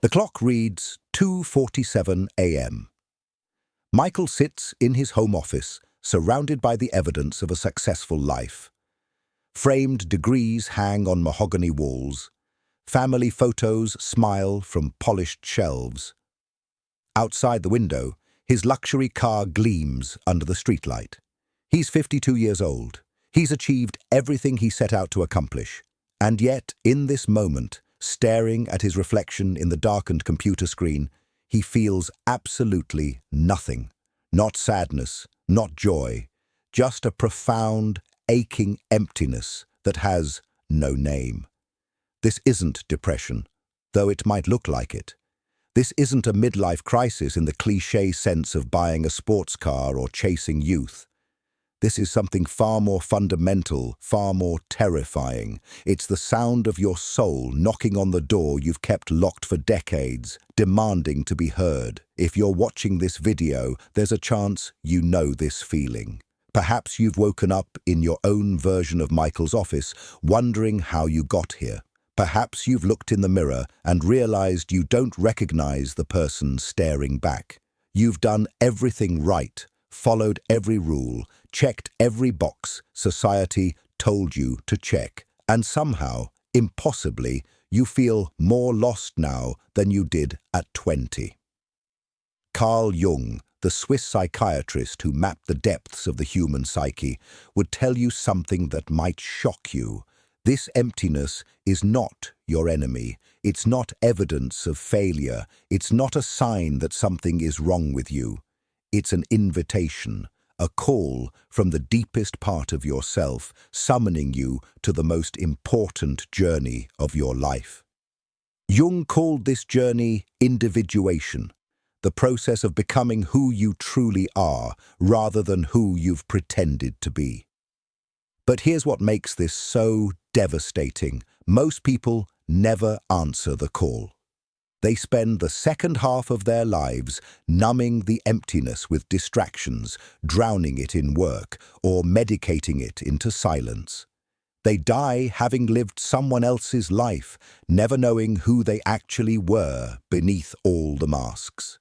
The clock reads 2:47 a.m. Michael sits in his home office, surrounded by the evidence of a successful life. Framed degrees hang on mahogany walls. Family photos smile from polished shelves. Outside the window, his luxury car gleams under the streetlight. He's 52 years old. He's achieved everything he set out to accomplish. And yet, in this moment, staring at his reflection in the darkened computer screen, he feels absolutely nothing. Not sadness, not joy, just a profound, aching emptiness that has no name. This isn't depression, though it might look like it. This isn't a midlife crisis in the cliché sense of buying a sports car or chasing youth. This is something far more fundamental, far more terrifying. It's the sound of your soul knocking on the door you've kept locked for decades, demanding to be heard. If you're watching this video, there's a chance you know this feeling. Perhaps you've woken up in your own version of Michael's office, wondering how you got here. Perhaps you've looked in the mirror and realized you don't recognize the person staring back. You've done everything right, followed every rule, checked every box society told you to check, and somehow, impossibly, you feel more lost now than you did at 20. Carl Jung, the Swiss psychiatrist who mapped the depths of the human psyche, would tell you something that might shock you. This emptiness is not your enemy. It's not evidence of failure. It's not a sign that something is wrong with you. It's an invitation, a call from the deepest part of yourself, summoning you to the most important journey of your life. Jung called this journey individuation, the process of becoming who you truly are, rather than who you've pretended to be. But here's what makes this so devastating. Most people never answer the call. They spend the second half of their lives numbing the emptiness with distractions, drowning it in work, or medicating it into silence. They die having lived someone else's life, never knowing who they actually were beneath all the masks.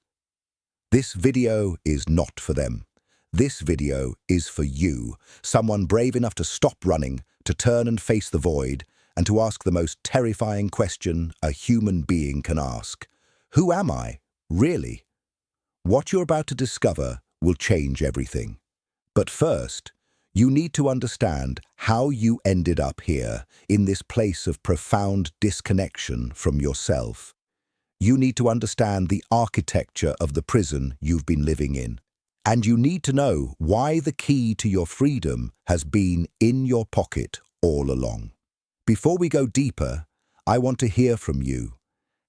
This video is not for them. This video is for you, someone brave enough to stop running, to turn and face the void, and to ask the most terrifying question a human being can ask. Who am I, really? What you're about to discover will change everything. But first, you need to understand how you ended up here, in this place of profound disconnection from yourself. You need to understand the architecture of the prison you've been living in. And you need to know why the key to your freedom has been in your pocket all along. Before we go deeper, I want to hear from you.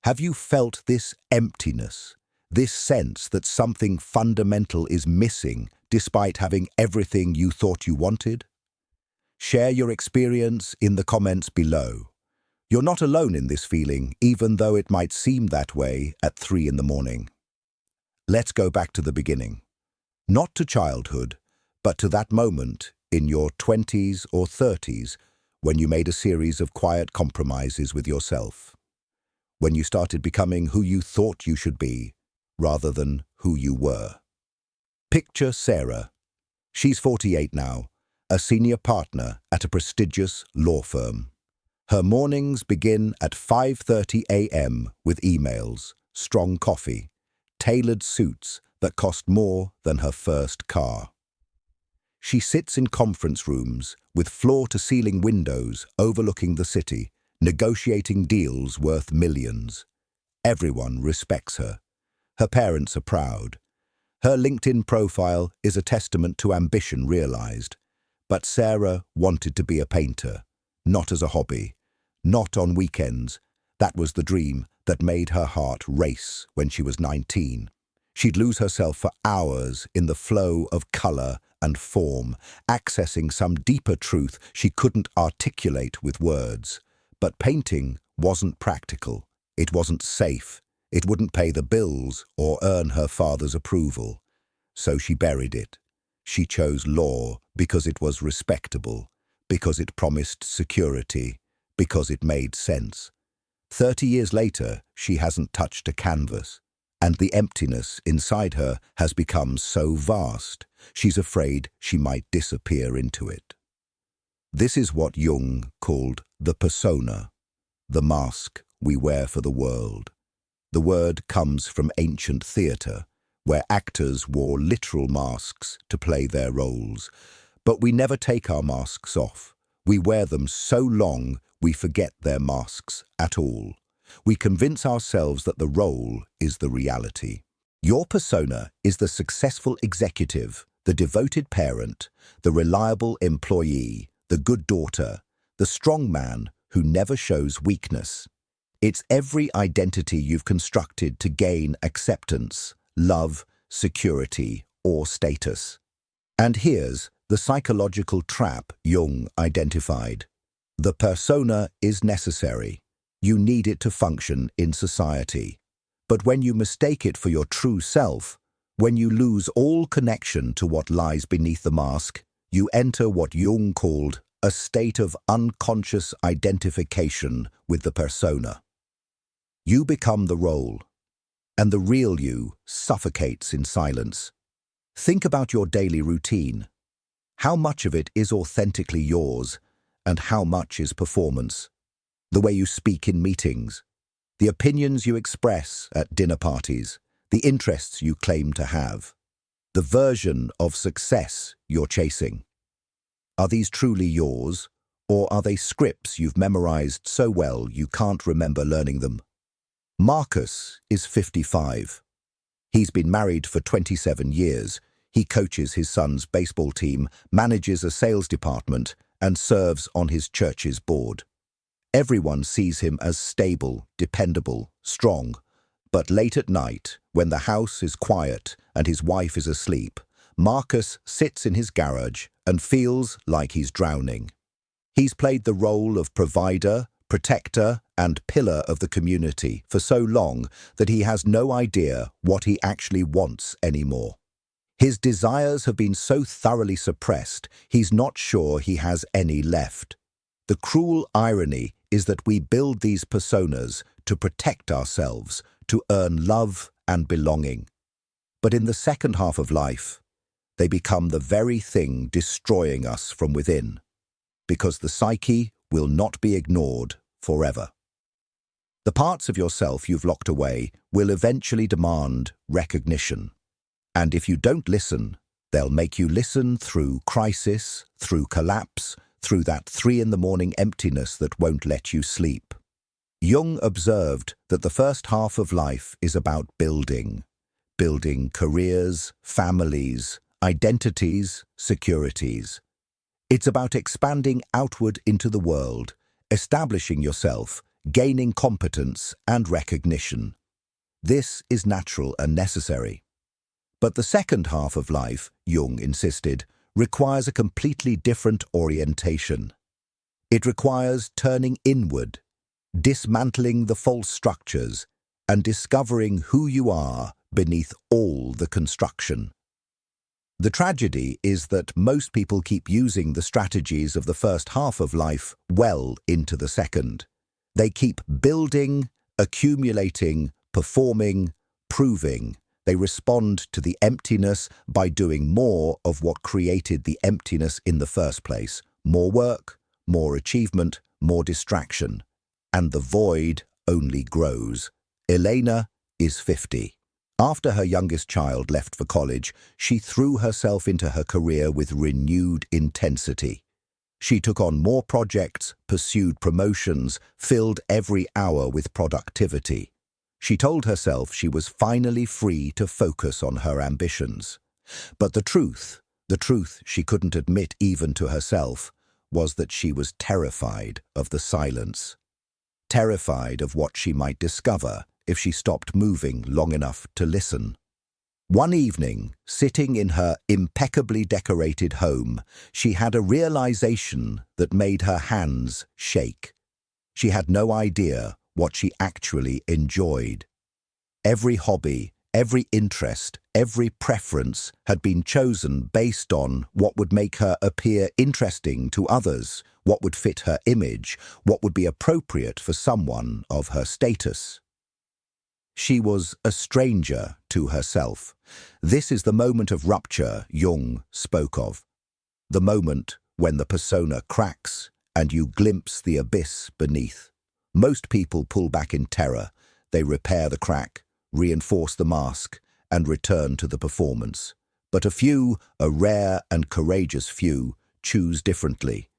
Have you felt this emptiness, this sense that something fundamental is missing despite having everything you thought you wanted? Share your experience in the comments below. You're not alone in this feeling, even though it might seem that way at 3 in the morning. Let's go back to the beginning. Not to childhood, but to that moment in your 20s or 30s when you made a series of quiet compromises with yourself. When you started becoming who you thought you should be, rather than who you were. Picture Sarah. She's 48 now, a senior partner at a prestigious law firm. Her mornings begin at 5:30 a.m. with emails, strong coffee, tailored suits that cost more than her first car. She sits in conference rooms with floor-to-ceiling windows overlooking the city, negotiating deals worth millions. Everyone respects her. Her parents are proud. Her LinkedIn profile is a testament to ambition realized. But Sarah wanted to be a painter, not as a hobby, not on weekends. That was the dream that made her heart race when she was 19. She'd lose herself for hours in the flow of color and form, accessing some deeper truth she couldn't articulate with words. But painting wasn't practical. It wasn't safe. It wouldn't pay the bills or earn her father's approval. So she buried it. She chose law because it was respectable, because it promised security, because it made sense. 30 years later, she hasn't touched a canvas, and the emptiness inside her has become so vast, she's afraid she might disappear into it. This is what Jung called the persona, the mask we wear for the world. The word comes from ancient theatre, where actors wore literal masks to play their roles. But we never take our masks off. We wear them so long we forget their masks at all. We convince ourselves that the role is the reality. Your persona is the successful executive, the devoted parent, the reliable employee, the good daughter, the strong man who never shows weakness. It's every identity you've constructed to gain acceptance, love, security, or status. And here's the psychological trap Jung identified. The persona is necessary. You need it to function in society. But when you mistake it for your true self, when you lose all connection to what lies beneath the mask, you enter what Jung called a state of unconscious identification with the persona. You become the role, and the real you suffocates in silence. Think about your daily routine. How much of it is authentically yours, and how much is performance? The way you speak in meetings, the opinions you express at dinner parties, the interests you claim to have, the version of success you're chasing. Are these truly yours, or are they scripts you've memorized so well you can't remember learning them? Marcus is 55. He's been married for 27 years. He coaches his son's baseball team, manages a sales department, and serves on his church's board. Everyone sees him as stable, dependable, strong. But late at night, when the house is quiet and his wife is asleep, Marcus sits in his garage and feels like he's drowning. He's played the role of provider, protector, and pillar of the community for so long that he has no idea what he actually wants anymore. His desires have been so thoroughly suppressed, he's not sure he has any left. The cruel irony is that we build these personas to protect ourselves, to earn love and belonging. But in the second half of life, they become the very thing destroying us from within, because the psyche will not be ignored forever. The parts of yourself you've locked away will eventually demand recognition. And if you don't listen, they'll make you listen through crisis, through collapse, through that 3 a.m. emptiness that won't let you sleep. Jung observed that the first half of life is about building careers, families, identities, securities. It's about expanding outward into the world, establishing yourself, gaining competence and recognition. This is natural and necessary. But the second half of life, Jung insisted, requires a completely different orientation. It requires turning inward, dismantling the false structures, and discovering who you are beneath all the construction. The tragedy is that most people keep using the strategies of the first half of life well into the second. They keep building, accumulating, performing, proving. They respond to the emptiness by doing more of what created the emptiness in the first place. More work, more achievement, more distraction. And the void only grows. Elena is 50. After her youngest child left for college, she threw herself into her career with renewed intensity. She took on more projects, pursued promotions, filled every hour with productivity. She told herself she was finally free to focus on her ambitions. But the truth she couldn't admit even to herself, was that she was terrified of the silence. Terrified of what she might discover if she stopped moving long enough to listen. One evening, sitting in her impeccably decorated home, she had a realization that made her hands shake. She had no idea what she actually enjoyed. Every hobby, Every interest, every preference had been chosen based on what would make her appear interesting to others, what would fit her image, what would be appropriate for someone of her status. She was a stranger to herself. This is the moment of rupture Jung spoke of. The moment when the persona cracks and you glimpse the abyss beneath. Most people pull back in terror. They repair the crack, reinforce the mask, and return to the performance. But a few, a rare and courageous few, choose differently.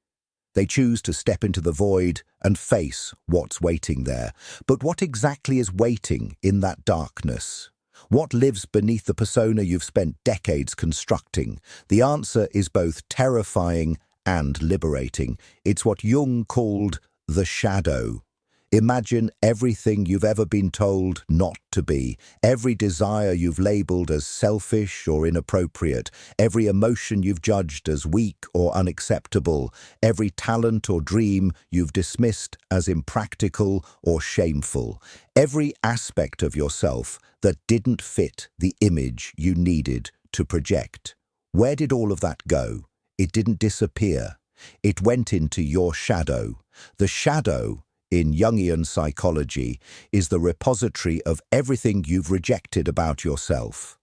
They choose to step into the void and face what's waiting there. But what exactly is waiting in that darkness? What lives beneath the persona you've spent decades constructing? The answer is both terrifying and liberating. It's what Jung called the shadow. Imagine everything you've ever been told not to be, every desire you've labeled as selfish or inappropriate, every emotion you've judged as weak or unacceptable, every talent or dream you've dismissed as impractical or shameful, every aspect of yourself that didn't fit the image you needed to project. Where did all of that go? It didn't disappear. It went into your shadow. The shadow, in Jungian psychology, is the repository of everything you've rejected about yourself.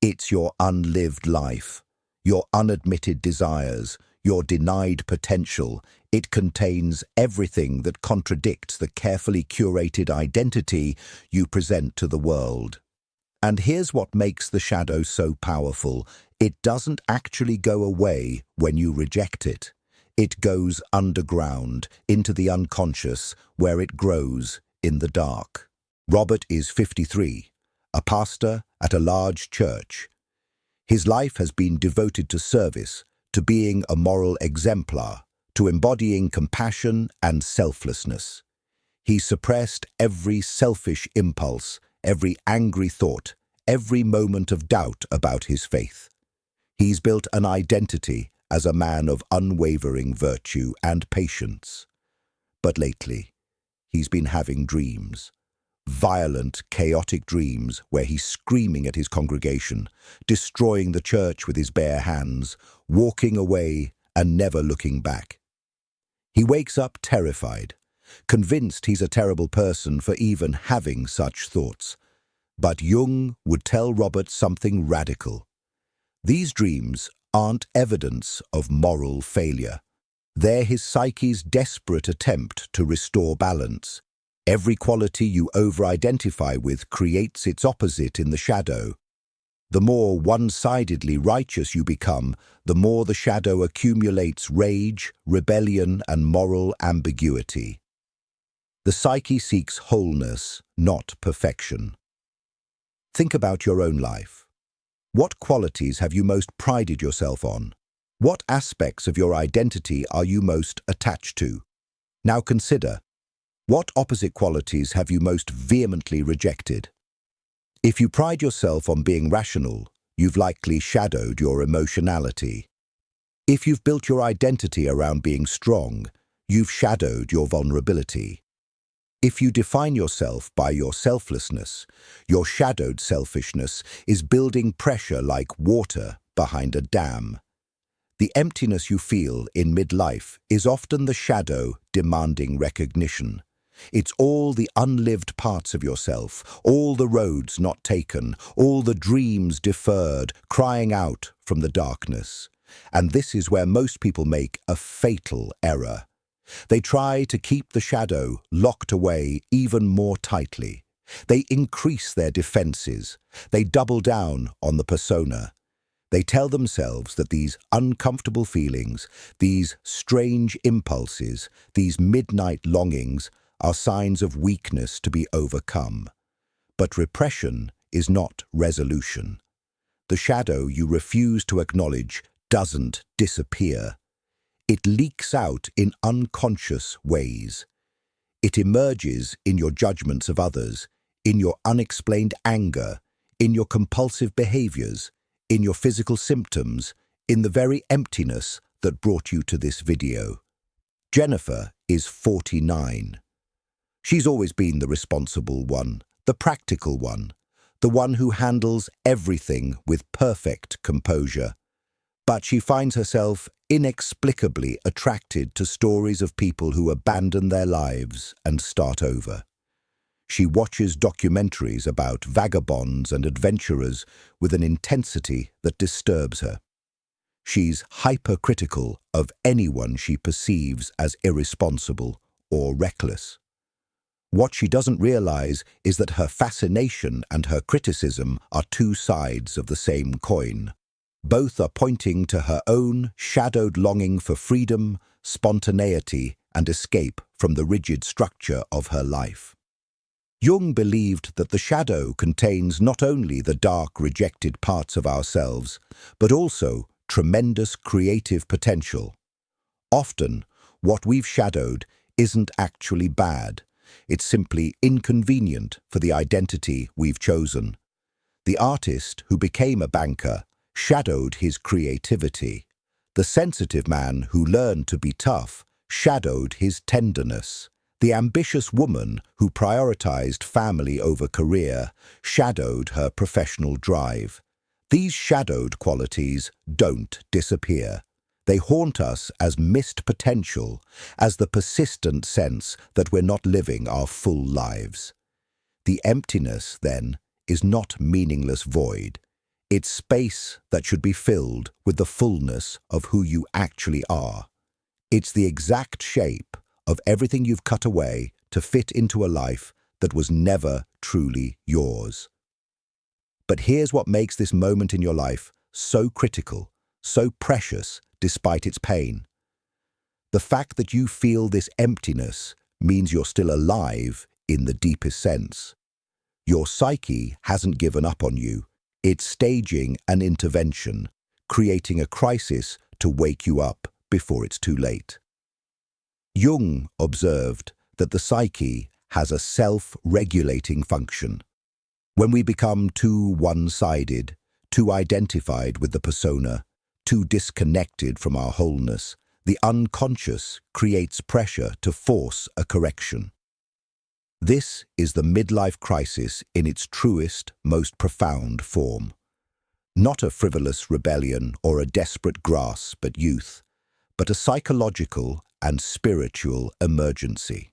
It's your unlived life, your unadmitted desires, your denied potential. It contains everything that contradicts the carefully curated identity you present to the world. And here's what makes the shadow so powerful. It doesn't actually go away when you reject it. It goes underground, into the unconscious, where it grows in the dark. Robert is 53, a pastor at a large church. His life has been devoted to service, to being a moral exemplar, to embodying compassion and selflessness. He suppressed every selfish impulse, every angry thought, every moment of doubt about his faith. He's built an identity as a man of unwavering virtue and patience. But lately, he's been having dreams. Violent, chaotic dreams where he's screaming at his congregation, destroying the church with his bare hands, walking away and never looking back. He wakes up terrified, convinced he's a terrible person for even having such thoughts. But Jung would tell Robert something radical. These dreams aren't evidence of moral failure. They're his psyche's desperate attempt to restore balance. Every quality you over-identify with creates its opposite in the shadow. The more one-sidedly righteous you become, the more the shadow accumulates rage, rebellion, and moral ambiguity. The psyche seeks wholeness, not perfection. Think about your own life. What qualities have you most prided yourself on? What aspects of your identity are you most attached to? Now consider, what opposite qualities have you most vehemently rejected? If you pride yourself on being rational, you've likely shadowed your emotionality. If you've built your identity around being strong, you've shadowed your vulnerability. If you define yourself by your selflessness, your shadowed selfishness is building pressure like water behind a dam. The emptiness you feel in midlife is often the shadow demanding recognition. It's all the unlived parts of yourself, all the roads not taken, all the dreams deferred, crying out from the darkness. And this is where most people make a fatal error. They try to keep the shadow locked away even more tightly. They increase their defenses. They double down on the persona. They tell themselves that these uncomfortable feelings, these strange impulses, these midnight longings are signs of weakness to be overcome. But repression is not resolution. The shadow you refuse to acknowledge doesn't disappear. It leaks out in unconscious ways. It emerges in your judgments of others, in your unexplained anger, in your compulsive behaviors, in your physical symptoms, in the very emptiness that brought you to this video. Jennifer is 49. She's always been the responsible one, the practical one, the one who handles everything with perfect composure. But she finds herself inexplicably attracted to stories of people who abandon their lives and start over. She watches documentaries about vagabonds and adventurers with an intensity that disturbs her. She's hypercritical of anyone she perceives as irresponsible or reckless. What she doesn't realize is that her fascination and her criticism are two sides of the same coin. Both are pointing to her own shadowed longing for freedom, spontaneity, and escape from the rigid structure of her life. Jung believed that the shadow contains not only the dark, rejected parts of ourselves, but also tremendous creative potential. Often, what we've shadowed isn't actually bad. It's simply inconvenient for the identity we've chosen. The artist who became a banker shadowed his creativity. The sensitive man who learned to be tough shadowed his tenderness. The ambitious woman who prioritized family over career shadowed her professional drive. These shadowed qualities don't disappear. They haunt us as missed potential, as the persistent sense that we're not living our full lives. The emptiness, then, is not meaningless void. It's space that should be filled with the fullness of who you actually are. It's the exact shape of everything you've cut away to fit into a life that was never truly yours. But here's what makes this moment in your life so critical, so precious, despite its pain. The fact that you feel this emptiness means you're still alive in the deepest sense. Your psyche hasn't given up on you. It's staging an intervention, creating a crisis to wake you up before it's too late. Jung observed that the psyche has a self-regulating function. When we become too one-sided, too identified with the persona, too disconnected from our wholeness, the unconscious creates pressure to force a correction. This is the midlife crisis in its truest, most profound form. Not a frivolous rebellion or a desperate grasp at youth, but a psychological and spiritual emergency.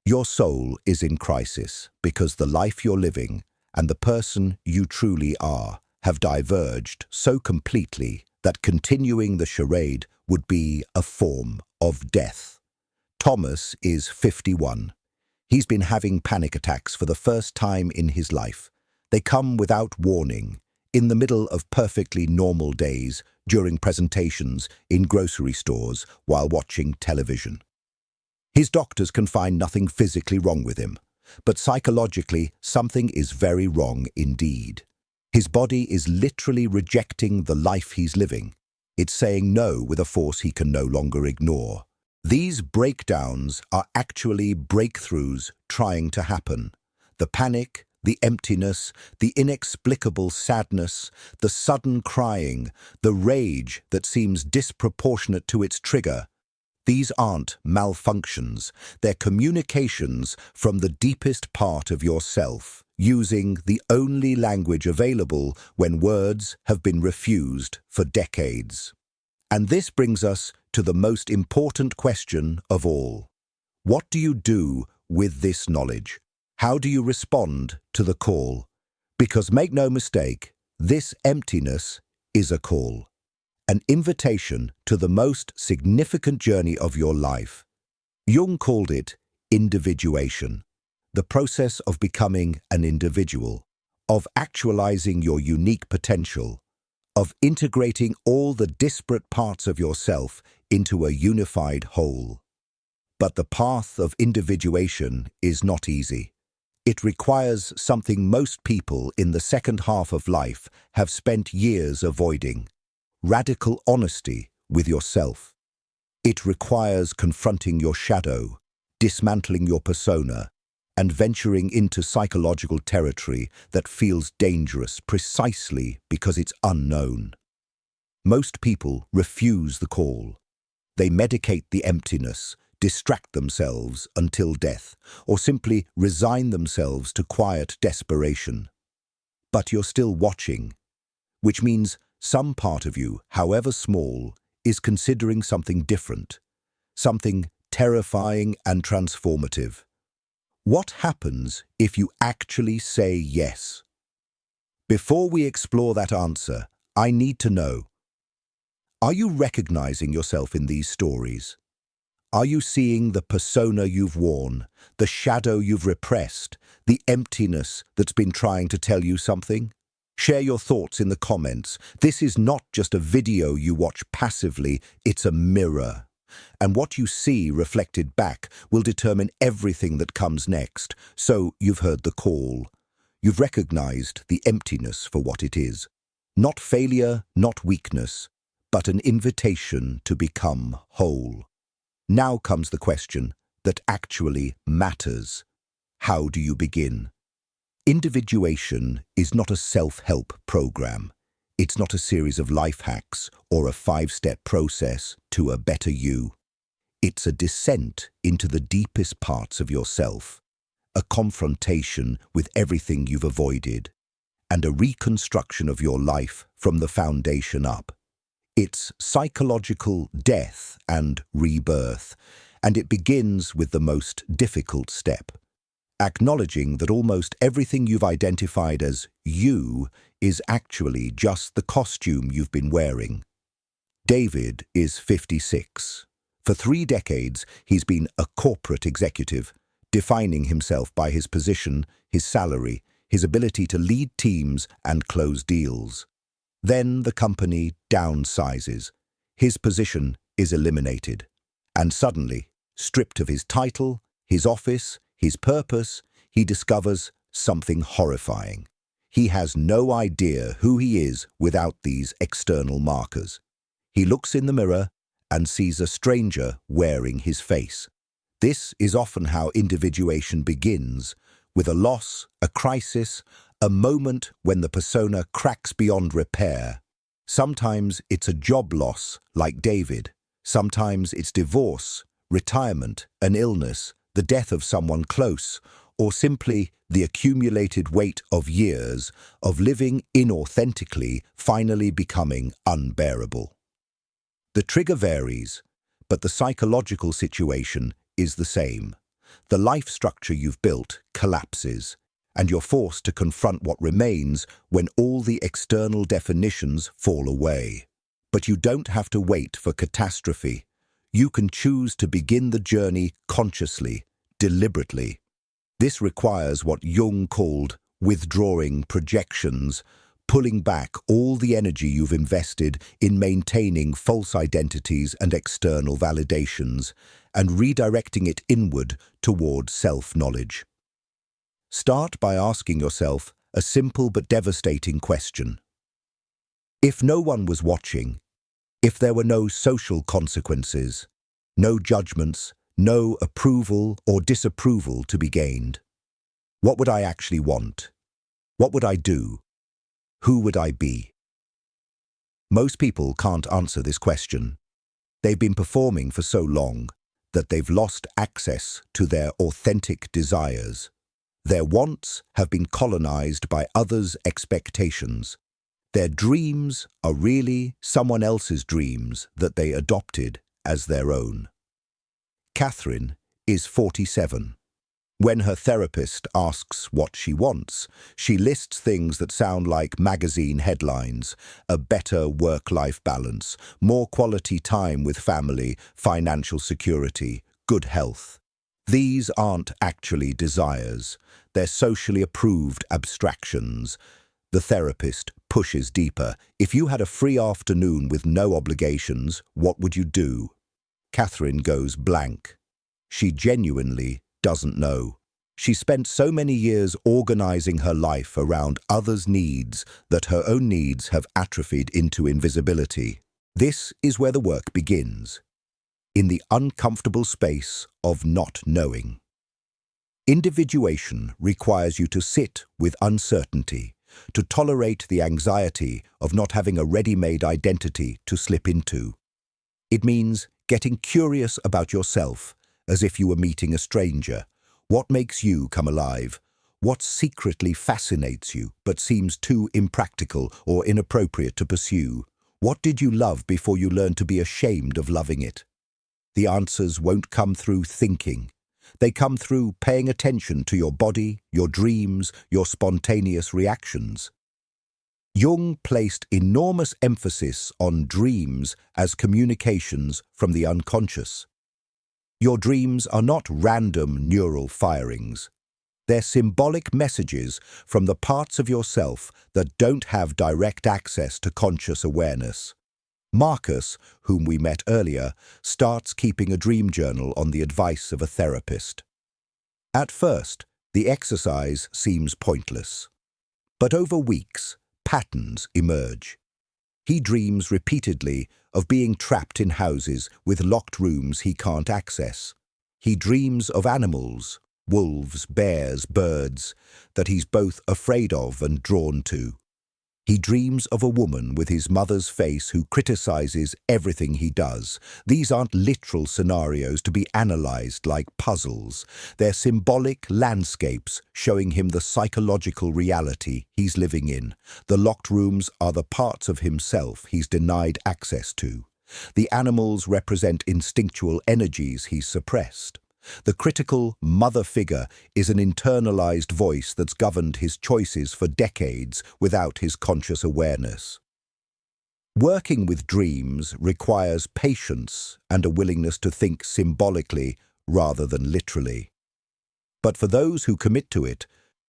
Your soul is in crisis because the life you're living and the person you truly are have diverged so completely that continuing the charade would be a form of death. Thomas is 51. He's been having panic attacks for the first time in his life. They come without warning, in the middle of perfectly normal days, during presentations, in grocery stores, while watching television. His doctors can find nothing physically wrong with him, but psychologically, something is very wrong indeed. His body is literally rejecting the life he's living. It's saying no with a force he can no longer ignore. These breakdowns are actually breakthroughs trying to happen. The panic, the emptiness, the inexplicable sadness, the sudden crying, the rage that seems disproportionate to its trigger. These aren't malfunctions, they're communications from the deepest part of yourself, using the only language available when words have been refused for decades. And this brings us to the most important question of all. What do you do with this knowledge? How do you respond to the call? Because make no mistake, this emptiness is a call. An invitation to the most significant journey of your life. Jung called it individuation, the process of becoming an individual, of actualizing your unique potential, of integrating all the disparate parts of yourself into a unified whole. But the path of individuation is not easy. It requires something most people in the second half of life have spent years avoiding: radical honesty with yourself. It requires confronting your shadow, dismantling your persona, and venturing into psychological territory that feels dangerous precisely because it's unknown. Most people refuse the call. They medicate the emptiness, distract themselves until death, or simply resign themselves to quiet desperation. but you're still watching, which means some part of you, however small, is considering something different, something terrifying and transformative. What happens if you actually say yes? Before we explore that answer, I need to know, are you recognizing yourself in these stories? Are you seeing the persona you've worn, the shadow you've repressed, the emptiness that's been trying to tell you something? Share your thoughts in the comments. This is not just a video you watch passively, it's a mirror. And what you see reflected back will determine everything that comes next. So you've heard the call. You've recognized the emptiness for what it is. Not failure, not weakness, but an invitation to become whole. Now comes the question that actually matters. How do you begin? Individuation is not a self-help program. It's not a series of life hacks or a 5-step process to a better you. It's a descent into the deepest parts of yourself, a confrontation with everything you've avoided, and a reconstruction of your life from the foundation up. It's psychological death and rebirth, and it begins with the most difficult step. Acknowledging that almost everything you've identified as you is actually just the costume you've been wearing. David is 56. For 3 decades, he's been a corporate executive, defining himself by his position, his salary, his ability to lead teams and close deals. Then the company downsizes. His position is eliminated. And suddenly, stripped of his title, his office, his purpose, he discovers something horrifying. He has no idea who he is without these external markers. He looks in the mirror and sees a stranger wearing his face. This is often how individuation begins, with a loss, a crisis, a moment when the persona cracks beyond repair. Sometimes it's a job loss, like David. Sometimes it's divorce, retirement, an illness, the death of someone close, or simply the accumulated weight of years of living inauthentically finally becoming unbearable. The trigger varies, but the psychological situation is the same. The life structure you've built collapses, and you're forced to confront what remains when all the external definitions fall away. But you don't have to wait for catastrophe. You can choose to begin the journey consciously, deliberately. This requires what Jung called withdrawing projections, pulling back all the energy you've invested in maintaining false identities and external validations, and redirecting it inward toward self-knowledge. Start by asking yourself a simple but devastating question. If no one was watching, if there were no social consequences, no judgments, no approval or disapproval to be gained, what would I actually want? What would I do? Who would I be? Most people can't answer this question. They've been performing for so long that they've lost access to their authentic desires. Their wants have been colonized by others' expectations. Their dreams are really someone else's dreams that they adopted as their own. Catherine is 47. When her therapist asks what she wants, she lists things that sound like magazine headlines: a better work-life balance, more quality time with family, financial security, good health. These aren't actually desires. They're socially approved abstractions. The therapist pushes deeper. If you had a free afternoon with no obligations, what would you do? Catherine goes blank. She genuinely doesn't know. She spent so many years organizing her life around others' needs that her own needs have atrophied into invisibility. This is where the work begins, in the uncomfortable space of not knowing. Individuation requires you to sit with uncertainty, to tolerate the anxiety of not having a ready-made identity to slip into. It means getting curious about yourself, as if you were meeting a stranger. What makes you come alive? What secretly fascinates you but seems too impractical or inappropriate to pursue? What did you love before you learned to be ashamed of loving it? The answers won't come through thinking. They come through paying attention to your body, your dreams, your spontaneous reactions. Jung placed enormous emphasis on dreams as communications from the unconscious. Your dreams are not random neural firings. They're symbolic messages from the parts of yourself that don't have direct access to conscious awareness. Marcus, whom we met earlier, starts keeping a dream journal on the advice of a therapist. At first, the exercise seems pointless. But over weeks, patterns emerge. He dreams repeatedly of being trapped in houses with locked rooms he can't access. He dreams of animals, wolves, bears, birds, that he's both afraid of and drawn to. He dreams of a woman with his mother's face who criticizes everything he does. These aren't literal scenarios to be analyzed like puzzles. They're symbolic landscapes showing him the psychological reality he's living in. The locked rooms are the parts of himself he's denied access to. The animals represent instinctual energies he's suppressed. The critical mother figure is an internalized voice that's governed his choices for decades without his conscious awareness. Working with dreams requires patience and a willingness to think symbolically rather than literally. But for those who commit to it,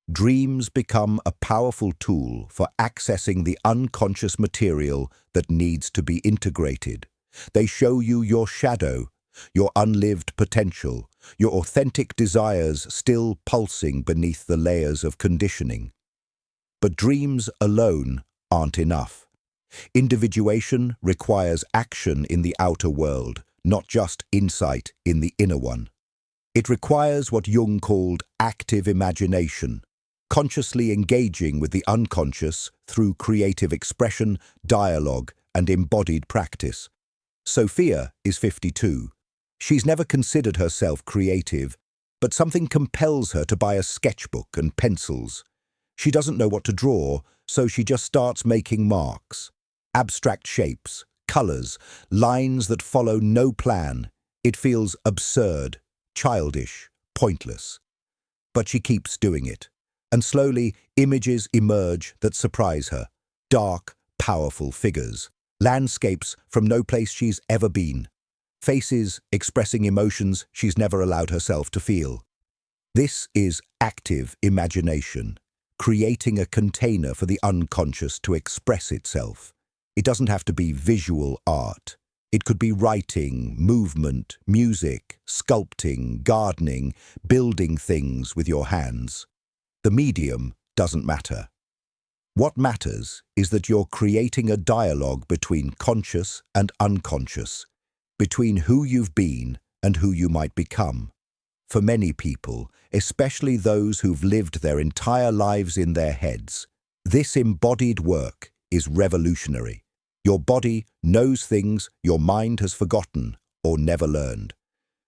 dreams become a powerful tool for accessing the unconscious material that needs to be integrated. They show you your shadow, your unlived potential, your authentic desires still pulsing beneath the layers of conditioning. But dreams alone aren't enough. Individuation requires action in the outer world, not just insight in the inner one. It requires what Jung called active imagination, consciously engaging with the unconscious through creative expression, dialogue, and embodied practice. Sophia is 52. She's never considered herself creative, but something compels her to buy a sketchbook and pencils. She doesn't know what to draw, so she just starts making marks. Abstract shapes, colors, lines that follow no plan. It feels absurd, childish, pointless. But she keeps doing it, and slowly images emerge that surprise her. Dark, powerful figures. Landscapes from no place she's ever been. Faces expressing emotions she's never allowed herself to feel. This is active imagination, creating a container for the unconscious to express itself. It doesn't have to be visual art. It could be writing, movement, music, sculpting, gardening, building things with your hands. The medium doesn't matter. What matters is that you're creating a dialogue between conscious and unconscious, between who you've been and who you might become. For many people, especially those who've lived their entire lives in their heads, this embodied work is revolutionary. Your body knows things your mind has forgotten or never learned.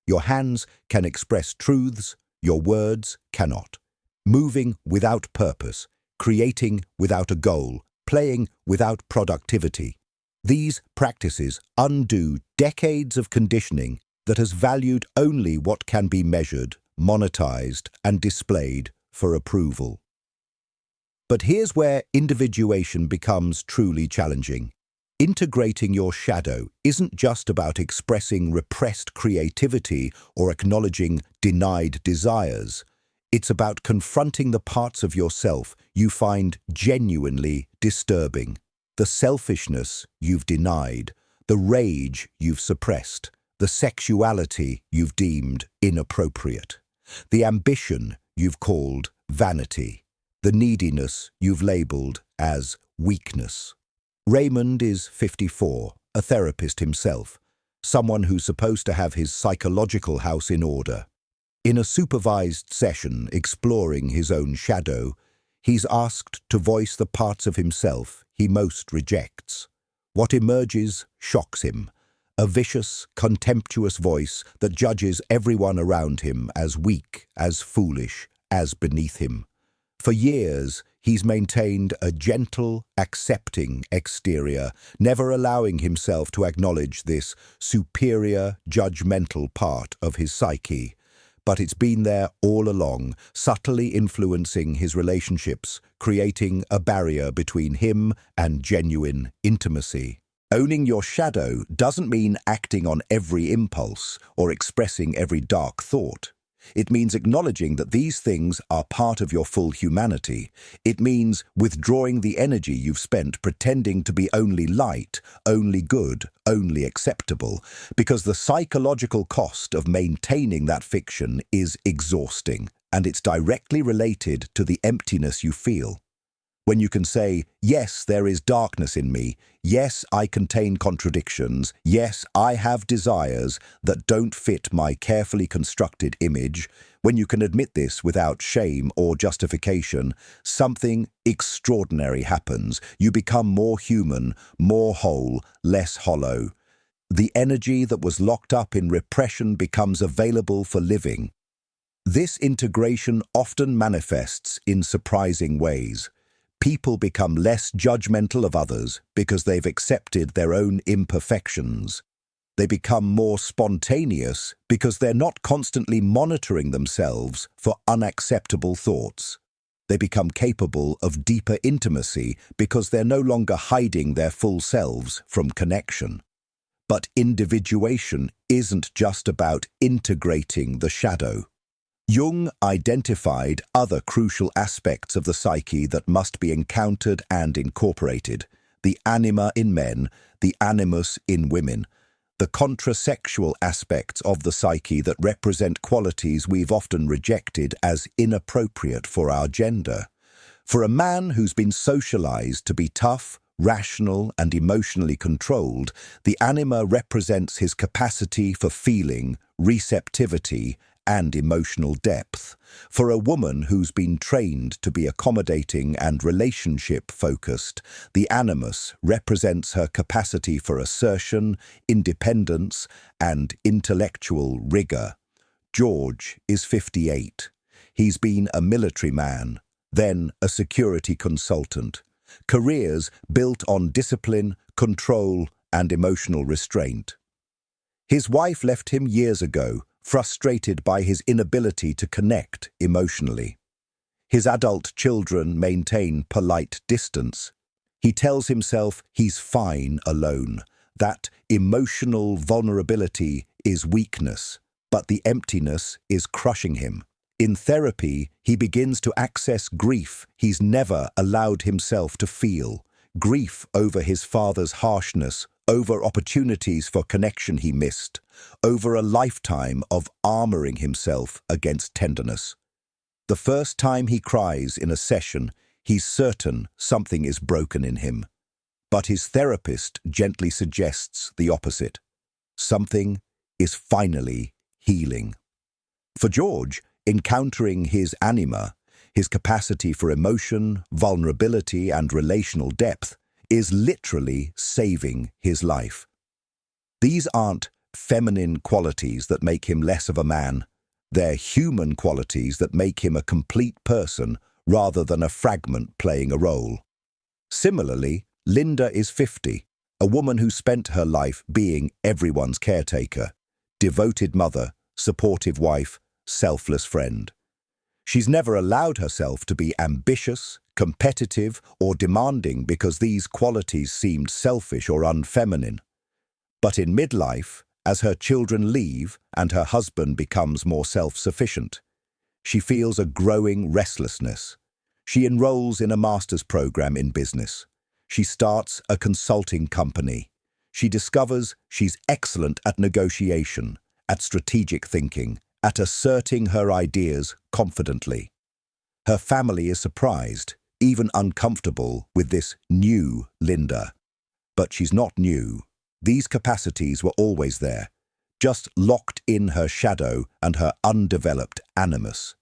Your hands can express truths your words cannot. Moving without purpose, creating without a goal, playing without productivity. These practices undo decades of conditioning that has valued only what can be measured, monetized, and displayed for approval. But here's where individuation becomes truly challenging. Integrating your shadow isn't just about expressing repressed creativity or acknowledging denied desires. It's about confronting the parts of yourself you find genuinely disturbing. The selfishness you've denied, the rage you've suppressed, the sexuality you've deemed inappropriate, the ambition you've called vanity, the neediness you've labeled as weakness. Raymond is 54, a therapist himself, someone who's supposed to have his psychological house in order. In a supervised session exploring his own shadow, he's asked to voice the parts of himself he most rejects. What emerges shocks him, a vicious, contemptuous voice that judges everyone around him as weak, as foolish, as beneath him. For years, he's maintained a gentle, accepting exterior, never allowing himself to acknowledge this superior, judgmental part of his psyche. But it's been there all along, subtly influencing his relationships, creating a barrier between him and genuine intimacy. Owning your shadow doesn't mean acting on every impulse or expressing every dark thought. It means acknowledging that these things are part of your full humanity. It means withdrawing the energy you've spent pretending to be only light, only good, only acceptable, because the psychological cost of maintaining that fiction is exhausting, and it's directly related to the emptiness you feel. When you can say, yes, there is darkness in me, yes, I contain contradictions, yes, I have desires that don't fit my carefully constructed image, when you can admit this without shame or justification, something extraordinary happens. You become more human, more whole, less hollow. The energy that was locked up in repression becomes available for living. This integration often manifests in surprising ways. People become less judgmental of others because they've accepted their own imperfections. They become more spontaneous because they're not constantly monitoring themselves for unacceptable thoughts. They become capable of deeper intimacy because they're no longer hiding their full selves from connection. But individuation isn't just about integrating the shadow. Jung identified other crucial aspects of the psyche that must be encountered and incorporated: the anima in men, the animus in women, the contrasexual aspects of the psyche that represent qualities we've often rejected as inappropriate for our gender. For a man who's been socialized to be tough, rational, and emotionally controlled, the anima represents his capacity for feeling, receptivity, and emotional depth. For a woman who's been trained to be accommodating and relationship-focused, the animus represents her capacity for assertion, independence, and intellectual rigor. George is 58. He's been a military man, then a security consultant. Careers built on discipline, control, and emotional restraint. His wife left him years ago, frustrated by his inability to connect emotionally. His adult children maintain polite distance. He tells himself he's fine alone, that emotional vulnerability is weakness, but the emptiness is crushing him. In therapy, he begins to access grief he's never allowed himself to feel, grief over his father's harshness, over opportunities for connection he missed, over a lifetime of armoring himself against tenderness. The first time he cries in a session, he's certain something is broken in him. But his therapist gently suggests the opposite. Something is finally healing. For George, encountering his anima, his capacity for emotion, vulnerability, and relational depth, is literally saving his life. These aren't feminine qualities that make him less of a man. They're human qualities that make him a complete person rather than a fragment playing a role. Similarly, Linda is 50, a woman who spent her life being everyone's caretaker, devoted mother, supportive wife, selfless friend. She's never allowed herself to be ambitious, competitive, or demanding because these qualities seemed selfish or unfeminine. But in midlife, as her children leave and her husband becomes more self-sufficient, she feels a growing restlessness. She enrolls in a master's program in business. She starts a consulting company. She discovers she's excellent at negotiation, at strategic thinking, at asserting her ideas confidently. Her family is surprised, even uncomfortable, with this new Linda. But she's not new. These capacities were always there, just locked in her shadow and her undeveloped animus.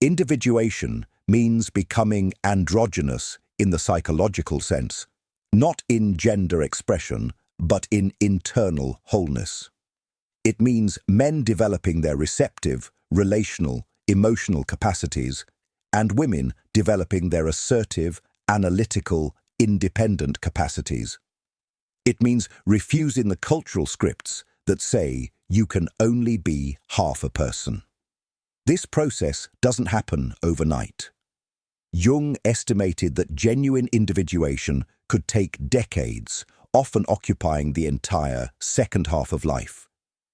Individuation means becoming androgynous in the psychological sense, not in gender expression, but in internal wholeness. It means men developing their receptive, relational, emotional capacities and women developing their assertive, analytical, independent capacities. It means refusing the cultural scripts that say you can only be half a person. This process doesn't happen overnight. Jung estimated that genuine individuation could take decades, often occupying the entire second half of life.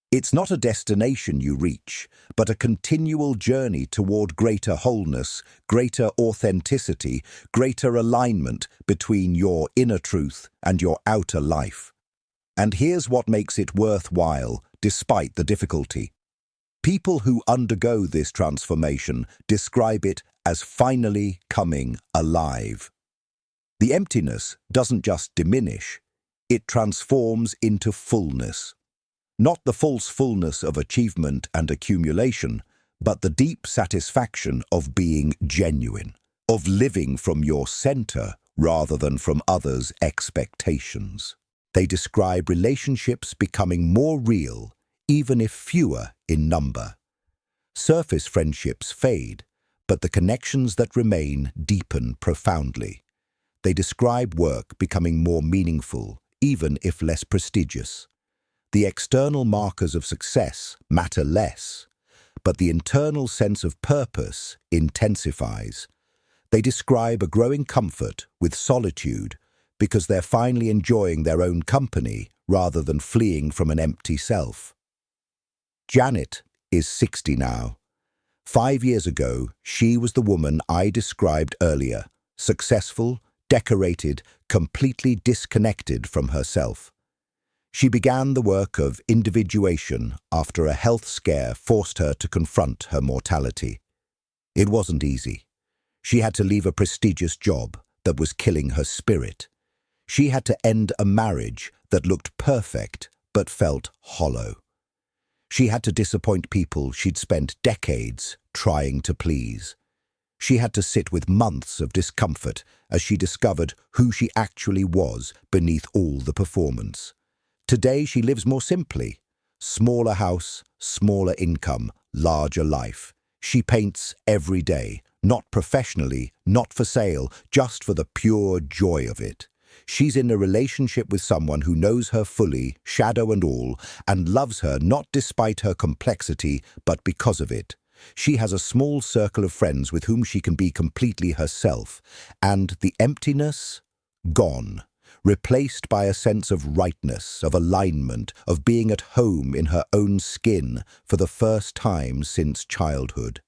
It's not a destination you reach, but a continual journey toward greater wholeness, greater authenticity, greater alignment between your inner truth and your outer life. And here's what makes it worthwhile, despite the difficulty. People who undergo this transformation describe it as finally coming alive. The emptiness doesn't just diminish, it transforms into fullness. Not the false fullness of achievement and accumulation, but the deep satisfaction of being genuine, of living from your center rather than from others' expectations. They describe relationships becoming more real, even if fewer in number. Surface friendships fade, but the connections that remain deepen profoundly. They describe work becoming more meaningful, even if less prestigious. The external markers of success matter less, but the internal sense of purpose intensifies. They describe a growing comfort with solitude because they're finally enjoying their own company rather than fleeing from an empty self. Janet is 60 now. 5 years ago, she was the woman I described earlier, successful, decorated, completely disconnected from herself. She began the work of individuation after a health scare forced her to confront her mortality. It wasn't easy. She had to leave a prestigious job that was killing her spirit. She had to end a marriage that looked perfect but felt hollow. She had to disappoint people she'd spent decades trying to please. She had to sit with months of discomfort as she discovered who she actually was beneath all the performance. Today she lives more simply. Smaller house, smaller income, larger life. She paints every day, not professionally, not for sale, just for the pure joy of it. She's in a relationship with someone who knows her fully, shadow and all, and loves her not despite her complexity, but because of it. She has a small circle of friends with whom she can be completely herself, and the emptiness, gone, replaced by a sense of rightness, of alignment, of being at home in her own skin for the first time since childhood.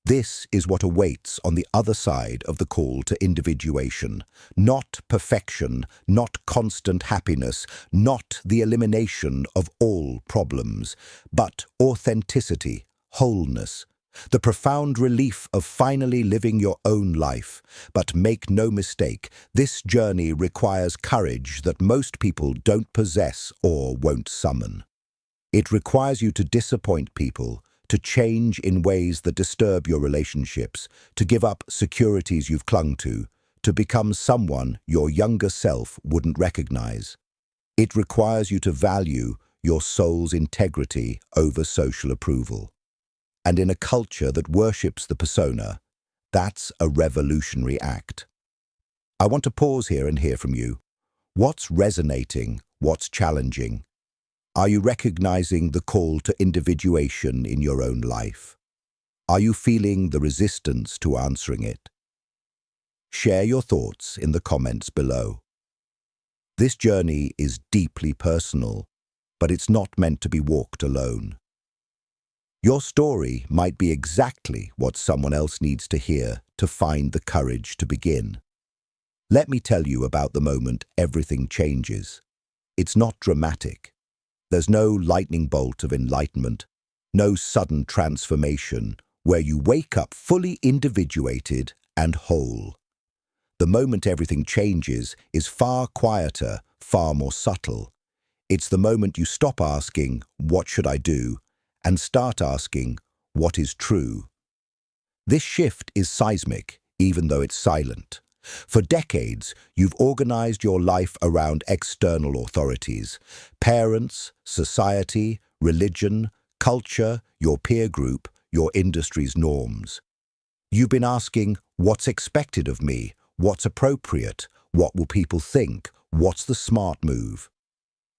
This is what awaits on the other side of the call to individuation. Not perfection, not constant happiness, not the elimination of all problems, but authenticity, wholeness, the profound relief of finally living your own life. But make no mistake, this journey requires courage that most people don't possess or won't summon. It requires you to disappoint people, to change in ways that disturb your relationships, to give up securities you've clung to become someone your younger self wouldn't recognize. It requires you to value your soul's integrity over social approval. And in a culture that worships the persona, that's a revolutionary act. I want to pause here and hear from you. What's resonating? What's challenging? Are you recognizing the call to individuation in your own life? Are you feeling the resistance to answering it? Share your thoughts in the comments below. This journey is deeply personal, but it's not meant to be walked alone. Your story might be exactly what someone else needs to hear to find the courage to begin. Let me tell you about the moment everything changes. It's not dramatic. There's no lightning bolt of enlightenment, no sudden transformation where you wake up fully individuated and whole. The moment everything changes is far quieter, far more subtle. It's the moment you stop asking, "What should I do?" and start asking, "What is true?" This shift is seismic, even though it's silent. For decades, you've organized your life around external authorities, parents, society, religion, culture, your peer group, your industry's norms. You've been asking, what's expected of me? What's appropriate? What will people think? What's the smart move?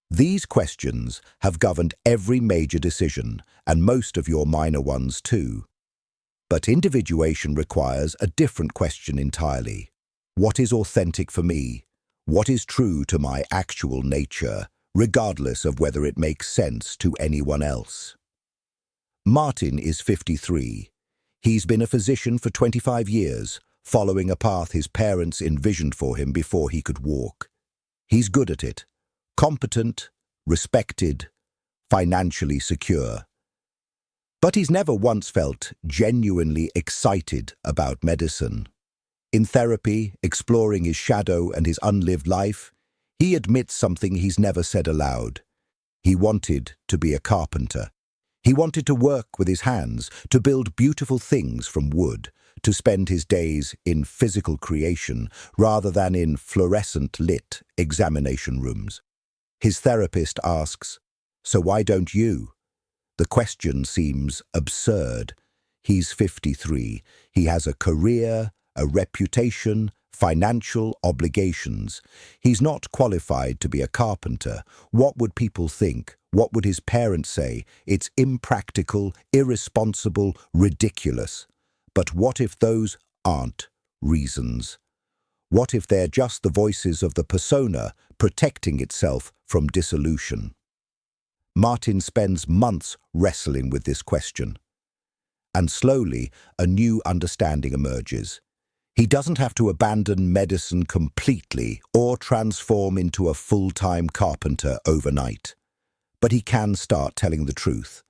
These questions have governed every major decision, and most of your minor ones too. But individuation requires a different question entirely. What is authentic for me? What is true to my actual nature, regardless of whether it makes sense to anyone else? Martin is 53. He's been a physician for 25 years, following a path his parents envisioned for him before he could walk. He's good at it, competent, respected, financially secure. But he's never once felt genuinely excited about medicine. In therapy, exploring his shadow and his unlived life, he admits something he's never said aloud. He wanted to be a carpenter. He wanted to work with his hands, to build beautiful things from wood, to spend his days in physical creation rather than in fluorescent-lit examination rooms. His therapist asks, "So why don't you?" The question seems absurd. He's 53. He has a career, a reputation, financial obligations. He's not qualified to be a carpenter. What would people think? What would his parents say? It's impractical, irresponsible, ridiculous. But what if those aren't reasons? What if they're just the voices of the persona protecting itself from dissolution? Martin spends months wrestling with this question. And slowly, a new understanding emerges. He doesn't have to abandon medicine completely or transform into a full-time carpenter overnight. But he can start telling the truth.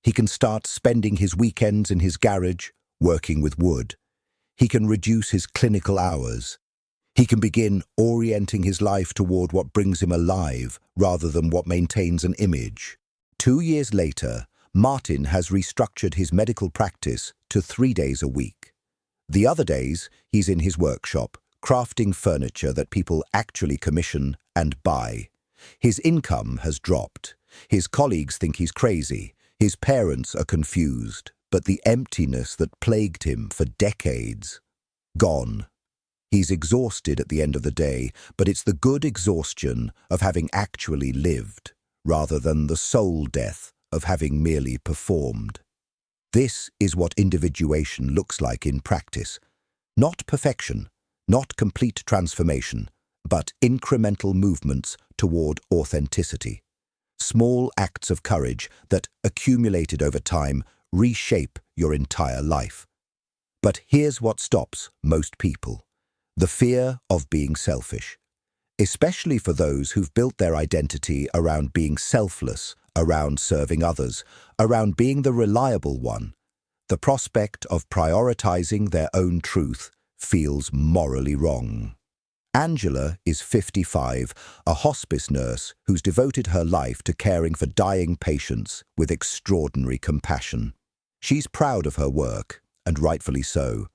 He can start spending his weekends in his garage, working with wood. He can reduce his clinical hours. He can begin orienting his life toward what brings him alive rather than what maintains an image. 2 years later, Martin has restructured his medical practice to 3 days a week. The other days, he's in his workshop, crafting furniture that people actually commission and buy. His income has dropped. His colleagues think he's crazy. His parents are confused. But the emptiness that plagued him for decades, gone. He's exhausted at the end of the day, but it's the good exhaustion of having actually lived, rather than the soul death of having merely performed. This is what individuation looks like in practice. Not perfection, not complete transformation, but incremental movements toward authenticity. Small acts of courage that, accumulated over time, reshape your entire life. But here's what stops most people: the fear of being selfish. Especially for those who've built their identity around being selfless, around serving others, around being the reliable one. The prospect of prioritizing their own truth feels morally wrong. Angela is 55, a hospice nurse who's devoted her life to caring for dying patients with extraordinary compassion. She's proud of her work, and rightfully so,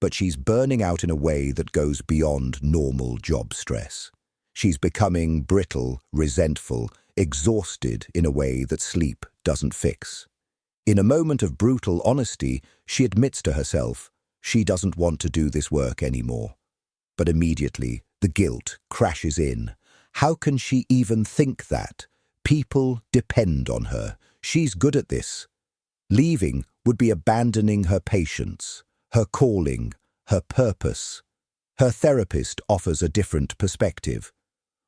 but she's burning out in a way that goes beyond normal job stress. She's becoming brittle, resentful, exhausted in a way that sleep doesn't fix. In a moment of brutal honesty, she admits to herself she doesn't want to do this work anymore. But immediately, the guilt crashes in. How can she even think that? People depend on her. She's good at this. Leaving would be abandoning her patients, her calling, her purpose. Her therapist offers a different perspective.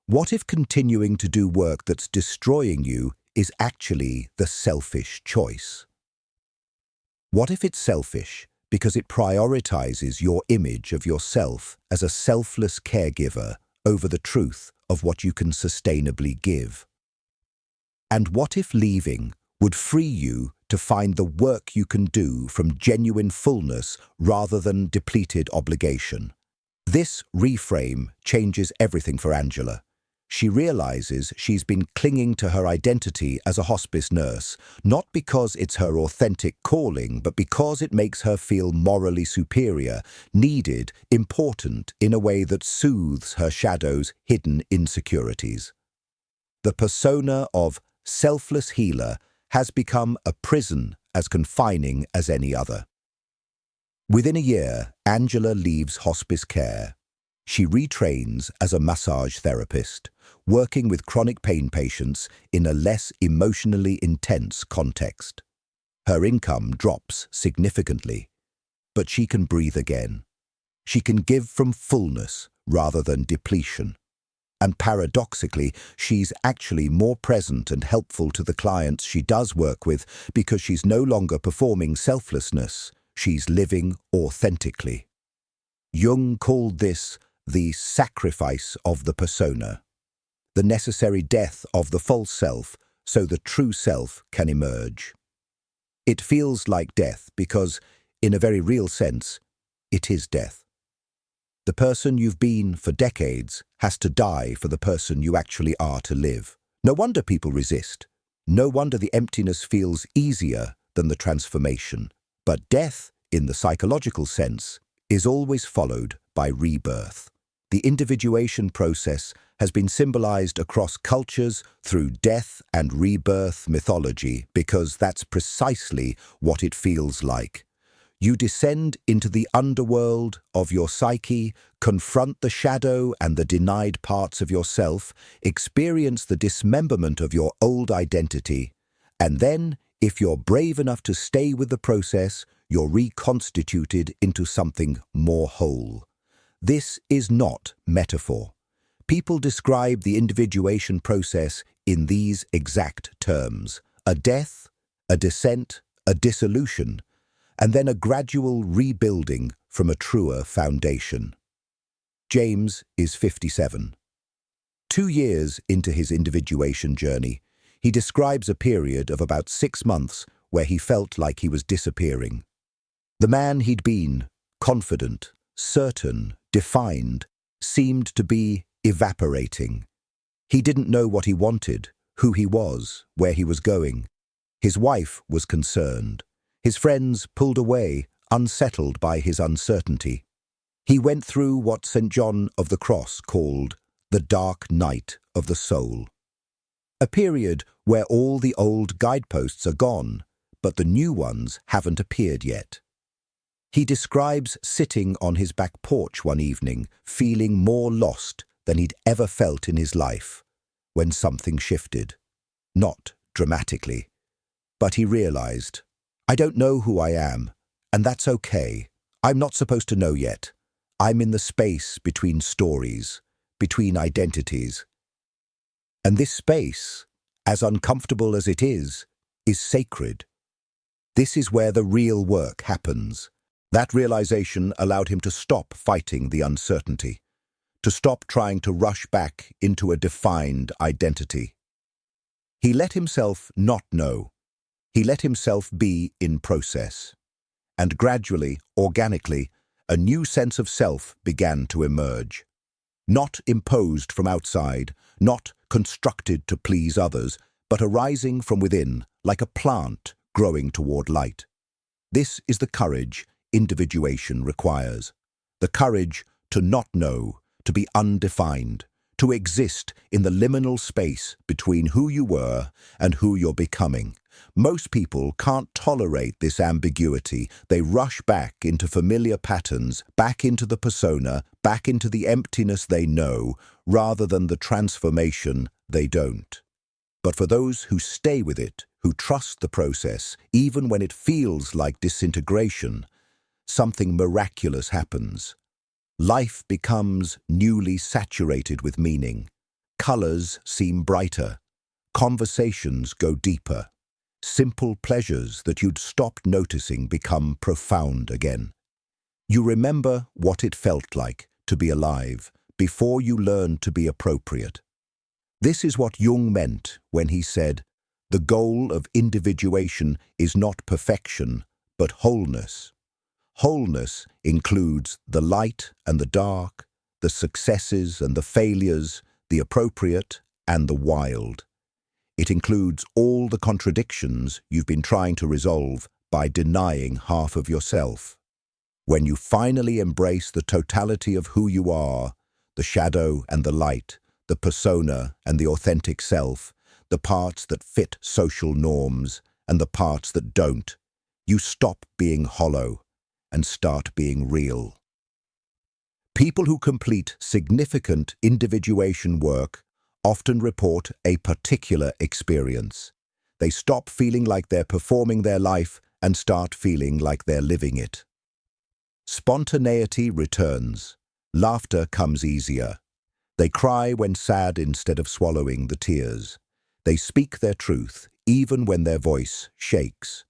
What if continuing to do work that's destroying you is actually the selfish choice? What if it's selfish because it prioritizes your image of yourself as a selfless caregiver over the truth of what you can sustainably give? And what if leaving would free you to find the work you can do from genuine fullness rather than depleted obligation? This reframe changes everything for Angela. She realizes she's been clinging to her identity as a hospice nurse, not because it's her authentic calling, but because it makes her feel morally superior, needed, important in a way that soothes her shadow's hidden insecurities. The persona of selfless healer has become a prison as confining as any other. Within a year, Angela leaves hospice care. She retrains as a massage therapist, working with chronic pain patients in a less emotionally intense context. Her income drops significantly, but she can breathe again. She can give from fullness rather than depletion. And paradoxically, she's actually more present and helpful to the clients she does work with because she's no longer performing selflessness, she's living authentically. Jung called this the sacrifice of the persona, the necessary death of the false self so the true self can emerge. It feels like death because, in a very real sense, it is death. The person you've been for decades has to die for the person you actually are to live. No wonder people resist. No wonder the emptiness feels easier than the transformation. But death, in the psychological sense, is always followed by rebirth. The individuation process has been symbolized across cultures through death and rebirth mythology because that's precisely what it feels like. You descend into the underworld of your psyche, confront the shadow and the denied parts of yourself, experience the dismemberment of your old identity, and then, if you're brave enough to stay with the process, you're reconstituted into something more whole. This is not metaphor. People describe the individuation process in these exact terms: a death, a descent, a dissolution, and then a gradual rebuilding from a truer foundation. James is 57. 2 years into his individuation journey, he describes a period of about 6 months where he felt like he was disappearing. The man he'd been, confident, certain, defined, seemed to be evaporating. He didn't know what he wanted, who he was, where he was going. His wife was concerned. His friends pulled away, unsettled by his uncertainty. He went through what St. John of the Cross called the dark night of the soul. A period where all the old guideposts are gone, but the new ones haven't appeared yet. He describes sitting on his back porch one evening, feeling more lost than he'd ever felt in his life, when something shifted. Not dramatically, but he realized, I don't know who I am, and that's okay. I'm not supposed to know yet. I'm in the space between stories, between identities. And this space, as uncomfortable as it is sacred. This is where the real work happens. That realization allowed him to stop fighting the uncertainty, to stop trying to rush back into a defined identity. He let himself not know. He let himself be in process. And gradually, organically, a new sense of self began to emerge. Not imposed from outside, not constructed to please others, but arising from within, like a plant growing toward light. This is the courage individuation requires. The courage to not know, to be undefined, to exist in the liminal space between who you were and who you're becoming. Most people can't tolerate this ambiguity. They rush back into familiar patterns, back into the persona, back into the emptiness they know, rather than the transformation they don't. But for those who stay with it, who trust the process, even when it feels like disintegration, something miraculous happens. Life becomes newly saturated with meaning. Colors seem brighter. Conversations go deeper. Simple pleasures that you'd stopped noticing become profound again. You remember what it felt like to be alive before you learned to be appropriate. This is what Jung meant when he said, the goal of individuation is not perfection, but wholeness. Wholeness includes the light and the dark, the successes and the failures, the appropriate and the wild. It includes all the contradictions you've been trying to resolve by denying half of yourself. When you finally embrace the totality of who you are, the shadow and the light, the persona and the authentic self, the parts that fit social norms and the parts that don't, you stop being hollow. and start being real. People who complete significant individuation work often report a particular experience. They stop feeling like they're performing their life and start feeling like they're living it. Spontaneity returns. Laughter comes easier. They cry when sad instead of swallowing the tears. They speak their truth, even when their voice shakes.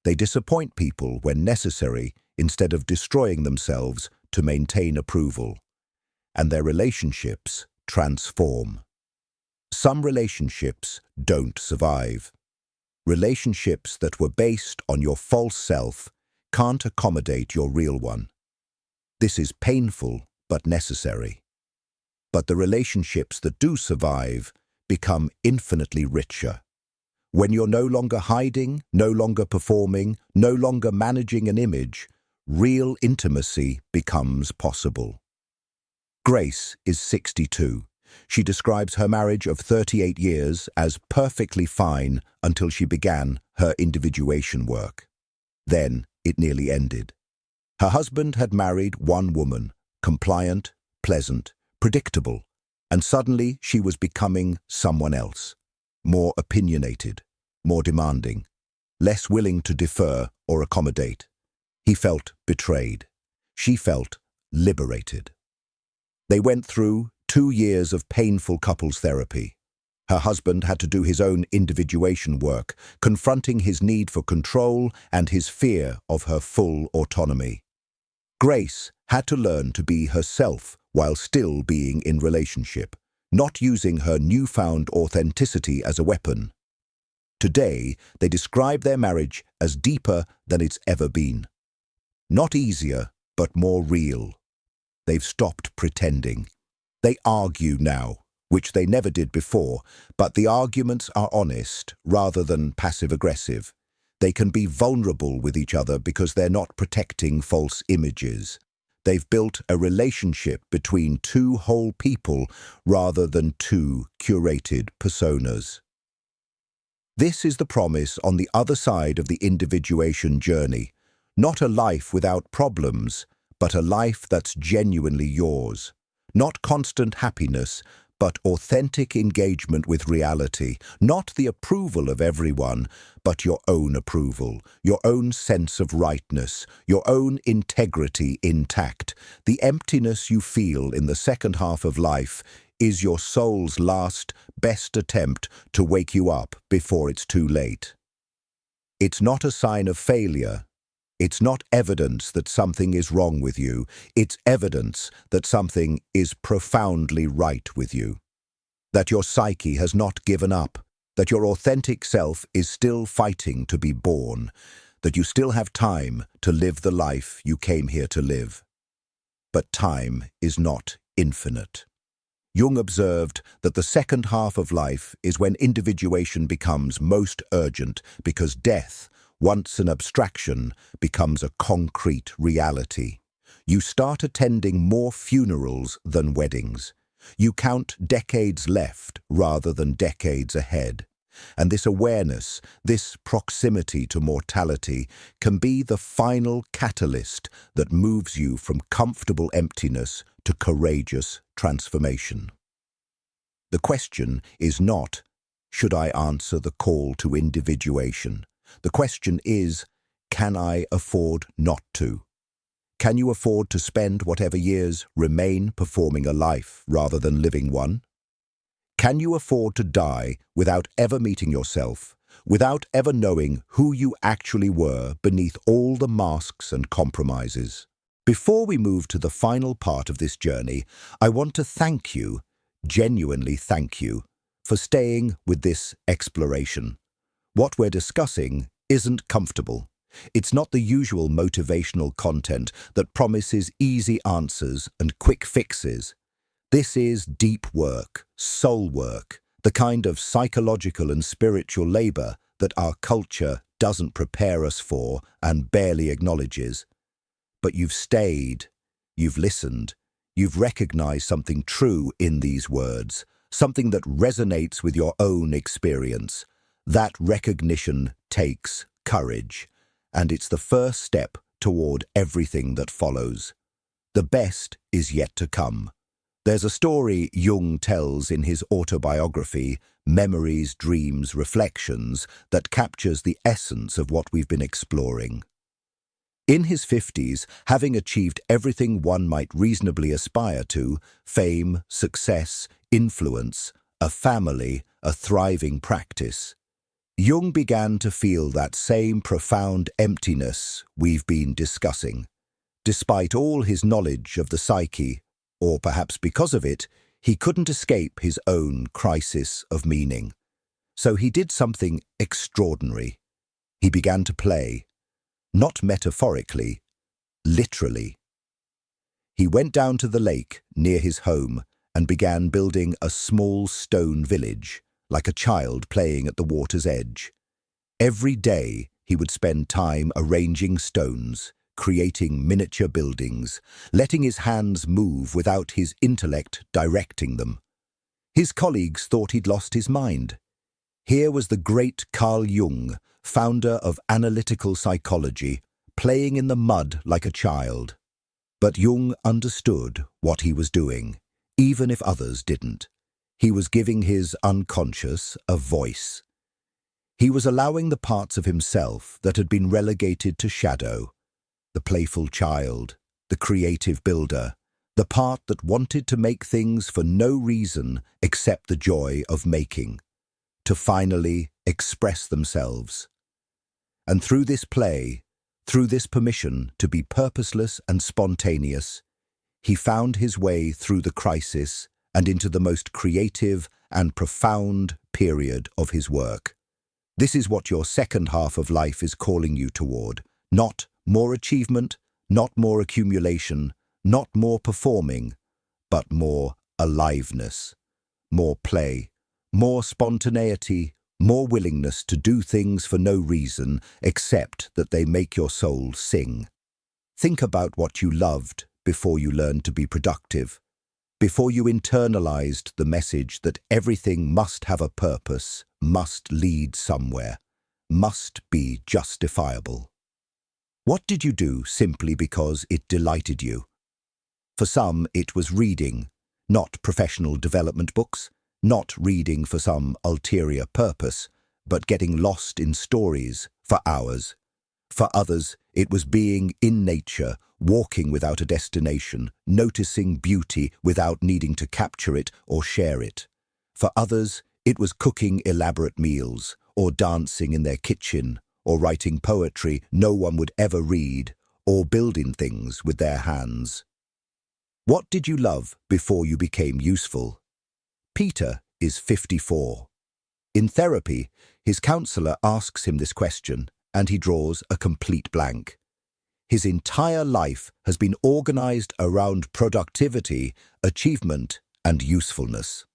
They disappoint people when necessary instead of destroying themselves to maintain approval. And their relationships transform. Some relationships don't survive. Relationships that were based on your false self can't accommodate your real one. This is painful but necessary. But the relationships that do survive become infinitely richer. When you're no longer hiding, no longer performing, no longer managing an image, real intimacy becomes possible. Grace is 62. She describes her marriage of 38 years as perfectly fine until she began her individuation work. Then it nearly ended. Her husband had married one woman, compliant, pleasant, predictable, and suddenly she was becoming someone else, more opinionated, more demanding, less willing to defer or accommodate. He felt betrayed. She felt liberated. They went through 2 years of painful couples therapy. Her husband had to do his own individuation work, confronting his need for control and his fear of her full autonomy. Grace had to learn to be herself while still being in relationship, not using her newfound authenticity as a weapon. Today, they describe their marriage as deeper than it's ever been. Not easier, but more real. They've stopped pretending. They argue now, which they never did before, but the arguments are honest rather than passive-aggressive. They can be vulnerable with each other because they're not protecting false images. They've built a relationship between two whole people rather than two curated personas. This is the promise on the other side of the individuation journey. Not a life without problems, but a life that's genuinely yours. Not constant happiness, but authentic engagement with reality. Not the approval of everyone, but your own approval, your own sense of rightness, your own integrity intact. The emptiness you feel in the second half of life is your soul's last, best attempt to wake you up before it's too late. It's not a sign of failure. It's not evidence that something is wrong with you. It's evidence that something is profoundly right with you. That your psyche has not given up. That your authentic self is still fighting to be born. That you still have time to live the life you came here to live. But time is not infinite. Jung observed that the second half of life is when individuation becomes most urgent because death, once an abstraction, becomes a concrete reality. You start attending more funerals than weddings. You count decades left rather than decades ahead. And this awareness, this proximity to mortality, can be the final catalyst that moves you from comfortable emptiness to courageous transformation. The question is not, should I answer the call to individuation? The question is, can I afford not to? Can you afford to spend whatever years remain performing a life rather than living one? Can you afford to die without ever meeting yourself, without ever knowing who you actually were beneath all the masks and compromises? Before we move to the final part of this journey, I want to thank you, genuinely thank you, for staying with this exploration. What we're discussing isn't comfortable. It's not the usual motivational content that promises easy answers and quick fixes. This is deep work, soul work, the kind of psychological and spiritual labor that our culture doesn't prepare us for and barely acknowledges. But you've stayed, you've listened, you've recognized something true in these words, something that resonates with your own experience. That recognition takes courage, and it's the first step toward everything that follows. The best is yet to come. There's a story Jung tells in his autobiography, Memories, Dreams, Reflections, that captures the essence of what we've been exploring. In his 50s, having achieved everything one might reasonably aspire to, fame, success, influence, a family, a thriving practice, Jung began to feel that same profound emptiness we've been discussing. Despite all his knowledge of the psyche, or perhaps because of it, he couldn't escape his own crisis of meaning. So he did something extraordinary. He began to play, not metaphorically, literally. He went down to the lake near his home and began building a small stone village, like a child playing at the water's edge. Every day he would spend time arranging stones, creating miniature buildings, letting his hands move without his intellect directing them. His colleagues thought he'd lost his mind. Here was the great Carl Jung, founder of analytical psychology, playing in the mud like a child. But Jung understood what he was doing, even if others didn't. He was giving his unconscious a voice. He was allowing the parts of himself that had been relegated to shadow, the playful child, the creative builder, the part that wanted to make things for no reason except the joy of making, to finally express themselves. And through this play, through this permission to be purposeless and spontaneous, he found his way through the crisis and into the most creative and profound period of his work. This is what your second half of life is calling you toward. Not more achievement, not more accumulation, not more performing, but more aliveness, more play, more spontaneity, more willingness to do things for no reason except that they make your soul sing. Think about what you loved before you learned to be productive, before you internalized the message that everything must have a purpose, must lead somewhere, must be justifiable. What did you do simply because it delighted you? For some, it was reading, not professional development books, not reading for some ulterior purpose, but getting lost in stories for hours. For others, it was being in nature, walking without a destination, noticing beauty without needing to capture it or share it. For others, it was cooking elaborate meals, or dancing in their kitchen, or writing poetry no one would ever read, or building things with their hands. What did you love before you became useful? Peter is 54. In therapy, his counselor asks him this question, and he draws a complete blank. His entire life has been organized around productivity, achievement, and usefulness.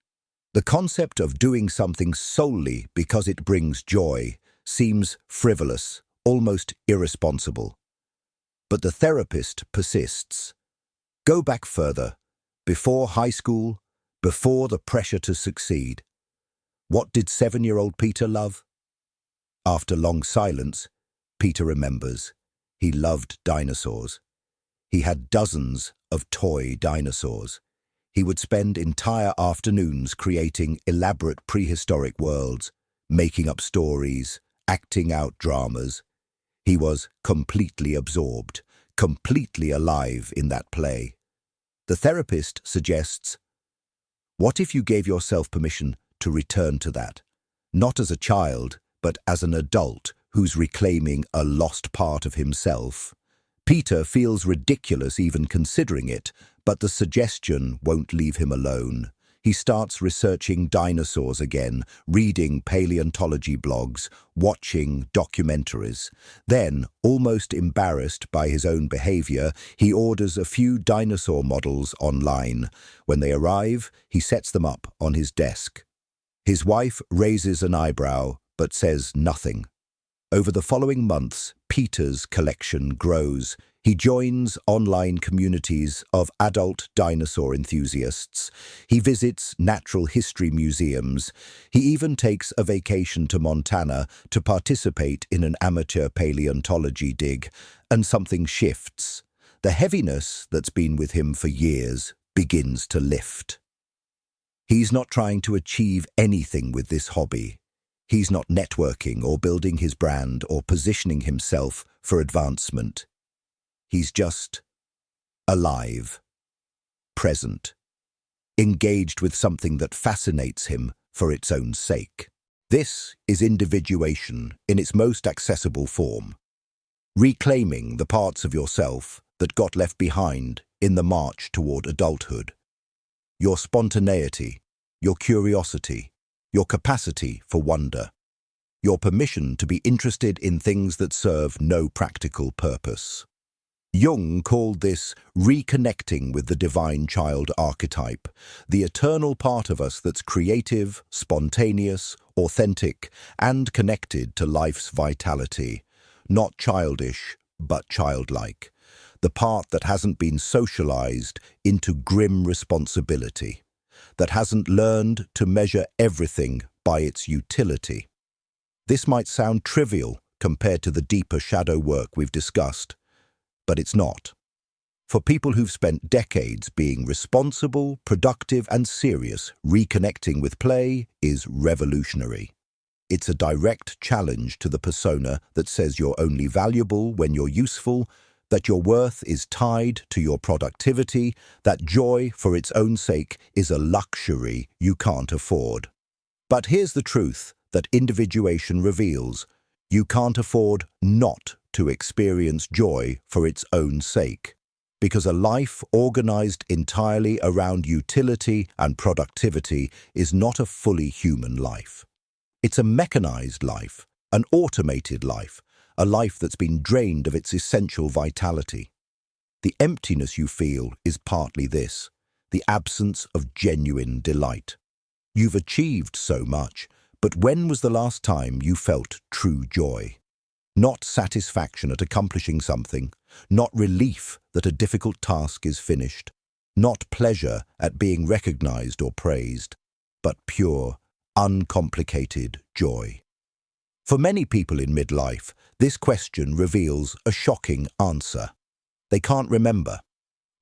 The concept of doing something solely because it brings joy seems frivolous, almost irresponsible. But the therapist persists. Go back further, before high school, before the pressure to succeed. What did 7-year-old Peter love? After long silence, Peter remembers. He loved dinosaurs. He had dozens of toy dinosaurs. He would spend entire afternoons creating elaborate prehistoric worlds, making up stories, acting out dramas. He was completely absorbed, completely alive in that play. The therapist suggests, what if you gave yourself permission to return to that, not as a child, but as an adult who's reclaiming a lost part of himself? Peter feels ridiculous even considering it, but the suggestion won't leave him alone. He starts researching dinosaurs again, reading paleontology blogs, watching documentaries. Then, almost embarrassed by his own behavior, he orders a few dinosaur models online. When they arrive, he sets them up on his desk. His wife raises an eyebrow, but says nothing. Over the following months, Peter's collection grows. He joins online communities of adult dinosaur enthusiasts. He visits natural history museums. He even takes a vacation to Montana to participate in an amateur paleontology dig. And something shifts. The heaviness that's been with him for years begins to lift. He's not trying to achieve anything with this hobby. He's not networking or building his brand or positioning himself for advancement. He's just alive, present, engaged with something that fascinates him for its own sake. This is individuation in its most accessible form. Reclaiming the parts of yourself that got left behind in the march toward adulthood. Your spontaneity, your curiosity, your capacity for wonder, your permission to be interested in things that serve no practical purpose. Jung called this reconnecting with the divine child archetype, the eternal part of us that's creative, spontaneous, authentic, and connected to life's vitality. Not childish, but childlike. The part that hasn't been socialized into grim responsibility, that hasn't learned to measure everything by its utility. This might sound trivial compared to the deeper shadow work we've discussed, but it's not. For people who've spent decades being responsible, productive, and serious, reconnecting with play is revolutionary. It's a direct challenge to the persona that says you're only valuable when you're useful, that your worth is tied to your productivity, that joy for its own sake is a luxury you can't afford. But here's the truth that individuation reveals. You can't afford not to experience joy for its own sake, because a life organized entirely around utility and productivity is not a fully human life. It's a mechanized life, an automated life, a life that's been drained of its essential vitality. The emptiness you feel is partly this, the absence of genuine delight. You've achieved so much, but when was the last time you felt true joy? Not satisfaction at accomplishing something, not relief that a difficult task is finished, not pleasure at being recognized or praised, but pure, uncomplicated joy. For many people in midlife, this question reveals a shocking answer. They can't remember.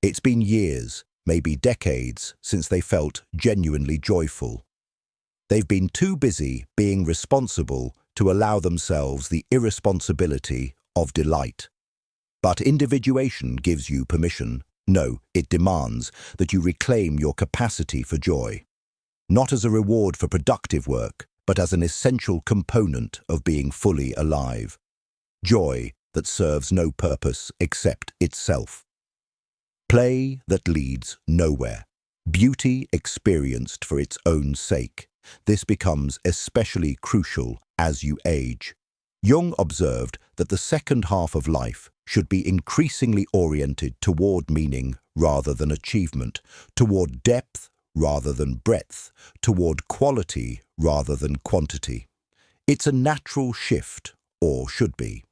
It's been years, maybe decades, since they felt genuinely joyful. They've been too busy being responsible to allow themselves the irresponsibility of delight. But individuation gives you permission. No, it demands that you reclaim your capacity for joy, not as a reward for productive work, but as an essential component of being fully alive. Joy that serves no purpose except itself. Play that leads nowhere. Beauty experienced for its own sake. This becomes especially crucial as you age. Jung observed that the second half of life should be increasingly oriented toward meaning rather than achievement, toward depth rather than breadth, toward quality rather than quantity. It's a natural shift, or should be.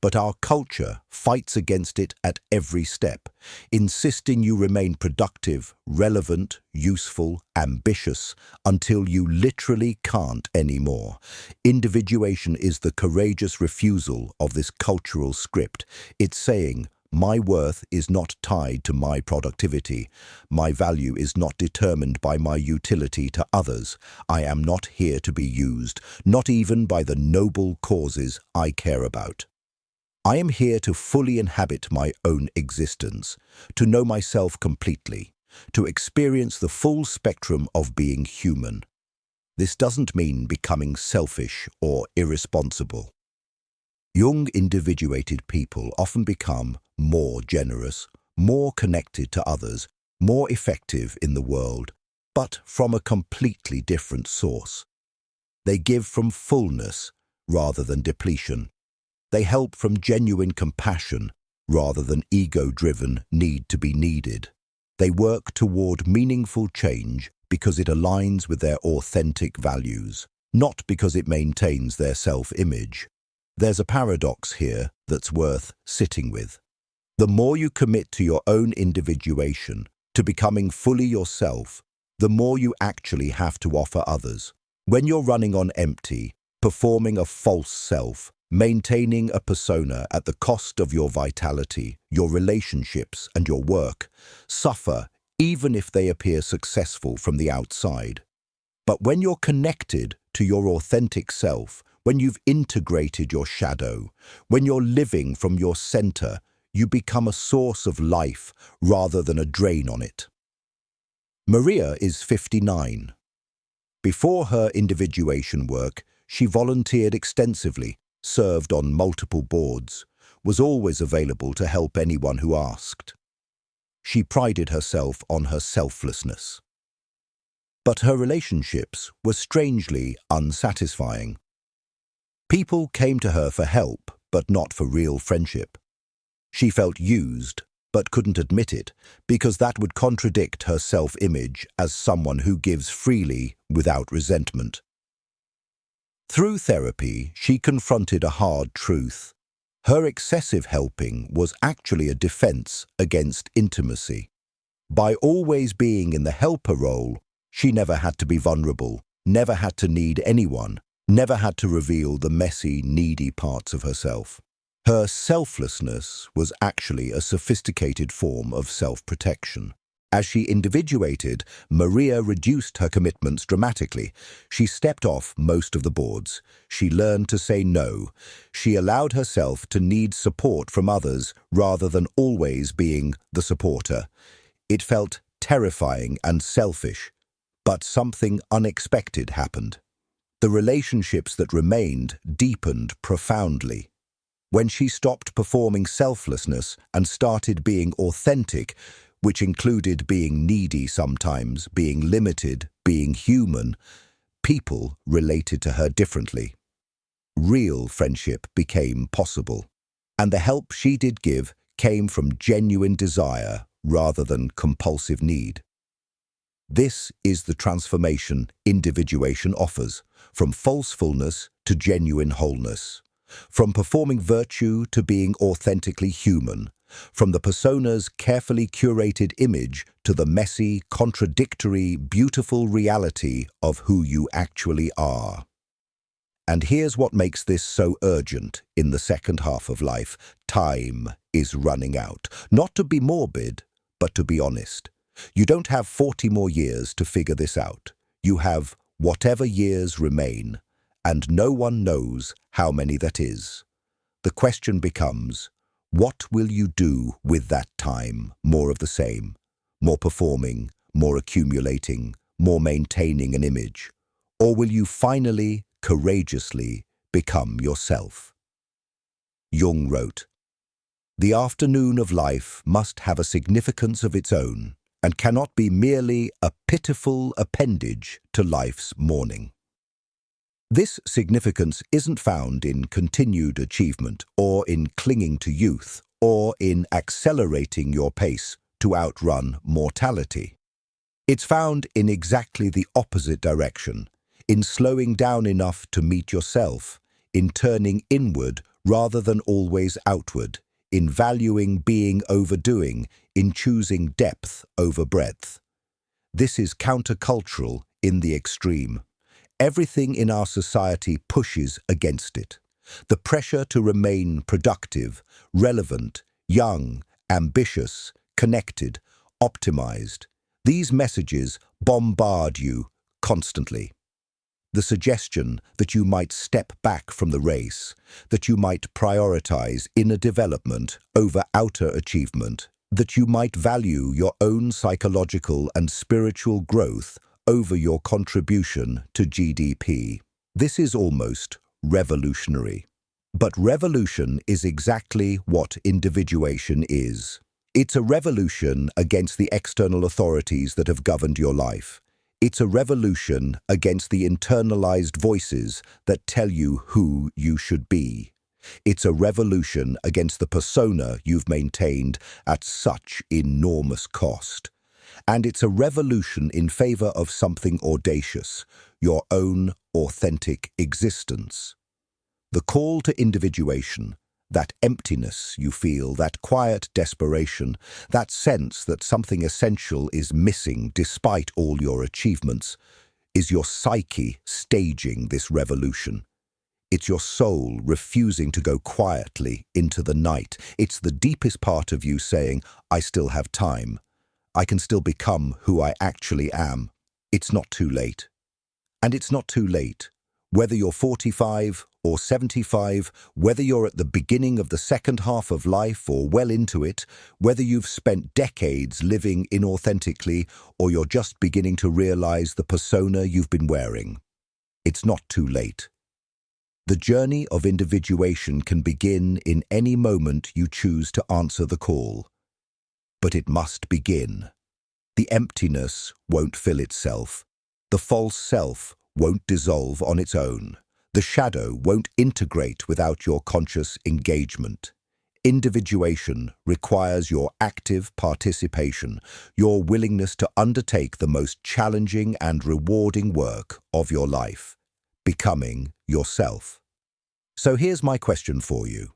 But our culture fights against it at every step, insisting you remain productive, relevant, useful, ambitious, until you literally can't anymore. Individuation is the courageous refusal of this cultural script. It's saying, my worth is not tied to my productivity. My value is not determined by my utility to others. I am not here to be used, not even by the noble causes I care about. I am here to fully inhabit my own existence, to know myself completely, to experience the full spectrum of being human. This doesn't mean becoming selfish or irresponsible. Jung individuated people often become more generous, more connected to others, more effective in the world, but from a completely different source. They give from fullness rather than depletion. They help from genuine compassion rather than ego-driven need to be needed. They work toward meaningful change because it aligns with their authentic values, not because it maintains their self-image. There's a paradox here that's worth sitting with. The more you commit to your own individuation, to becoming fully yourself, the more you actually have to offer others. When you're running on empty, performing a false self, maintaining a persona at the cost of your vitality, your relationships, and your work, suffer even if they appear successful from the outside. But when you're connected to your authentic self, when you've integrated your shadow, when you're living from your center, you become a source of life rather than a drain on it. Maria is 59. Before her individuation work, she volunteered extensively, served on multiple boards, was always available to help anyone who asked. She prided herself on her selflessness. But her relationships were strangely unsatisfying. People came to her for help, but not for real friendship. She felt used, but couldn't admit it, because that would contradict her self-image as someone who gives freely without resentment. Through therapy, she confronted a hard truth. Her excessive helping was actually a defense against intimacy. By always being in the helper role, she never had to be vulnerable, never had to need anyone, never had to reveal the messy, needy parts of herself. Her selflessness was actually a sophisticated form of self-protection. As she individuated, Maria reduced her commitments dramatically. She stepped off most of the boards. She learned to say no. She allowed herself to need support from others rather than always being the supporter. It felt terrifying and selfish, but something unexpected happened. The relationships that remained deepened profoundly. When she stopped performing selflessness and started being authentic, which included being needy sometimes, being limited, being human, people related to her differently. Real friendship became possible, and the help she did give came from genuine desire rather than compulsive need. This is the transformation individuation offers, from falsefulness to genuine wholeness, from performing virtue to being authentically human, from the persona's carefully curated image to the messy, contradictory, beautiful reality of who you actually are. And here's what makes this so urgent in the second half of life. Time is running out. Not to be morbid, but to be honest. You don't have 40 more years to figure this out. You have whatever years remain, and no one knows how many that is. The question becomes, what will you do with that time? More of the same, more performing, more accumulating, more maintaining an image? Or will you finally, courageously become yourself? Jung wrote, "The afternoon of life must have a significance of its own and cannot be merely a pitiful appendage to life's morning." This significance isn't found in continued achievement or in clinging to youth or in accelerating your pace to outrun mortality. It's found in exactly the opposite direction, in slowing down enough to meet yourself, in turning inward rather than always outward, in valuing being over doing, in choosing depth over breadth. This is countercultural in the extreme. Everything in our society pushes against it. The pressure to remain productive, relevant, young, ambitious, connected, optimized. These messages bombard you constantly. The suggestion that you might step back from the race, that you might prioritize inner development over outer achievement, that you might value your own psychological and spiritual growth over your contribution to GDP. This is almost revolutionary. But revolution is exactly what individuation is. It's a revolution against the external authorities that have governed your life. It's a revolution against the internalized voices that tell you who you should be. It's a revolution against the persona you've maintained at such enormous cost. And it's a revolution in favor of something audacious, your own authentic existence. The call to individuation, That emptiness you feel, that quiet desperation, that sense that something essential is missing despite all your achievements, is your psyche staging this revolution. It's your soul refusing to go quietly into the night. It's the deepest part of you saying, I still have time. I can still become who I actually am. It's not too late. And it's not too late. Whether you're 45 or 75, whether you're at the beginning of the second half of life or well into it, whether you've spent decades living inauthentically or you're just beginning to realize the persona you've been wearing, it's not too late. The journey of individuation can begin in any moment you choose to answer the call. But it must begin. The emptiness won't fill itself. The false self won't dissolve on its own. The shadow won't integrate without your conscious engagement. Individuation requires your active participation, your willingness to undertake the most challenging and rewarding work of your life, becoming yourself. So here's my question for you,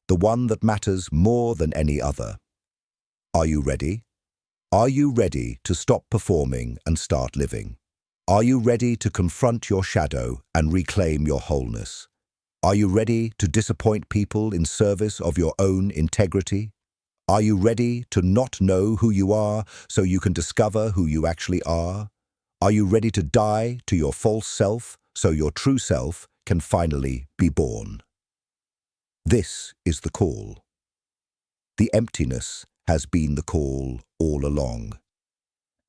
the one that matters more than any other. Are you ready? Are you ready to stop performing and start living? Are you ready to confront your shadow and reclaim your wholeness? Are you ready to disappoint people in service of your own integrity? Are you ready to not know who you are so you can discover who you actually are? Are you ready to die to your false self so your true self can finally be born? This is the call. The emptiness has been the call all along.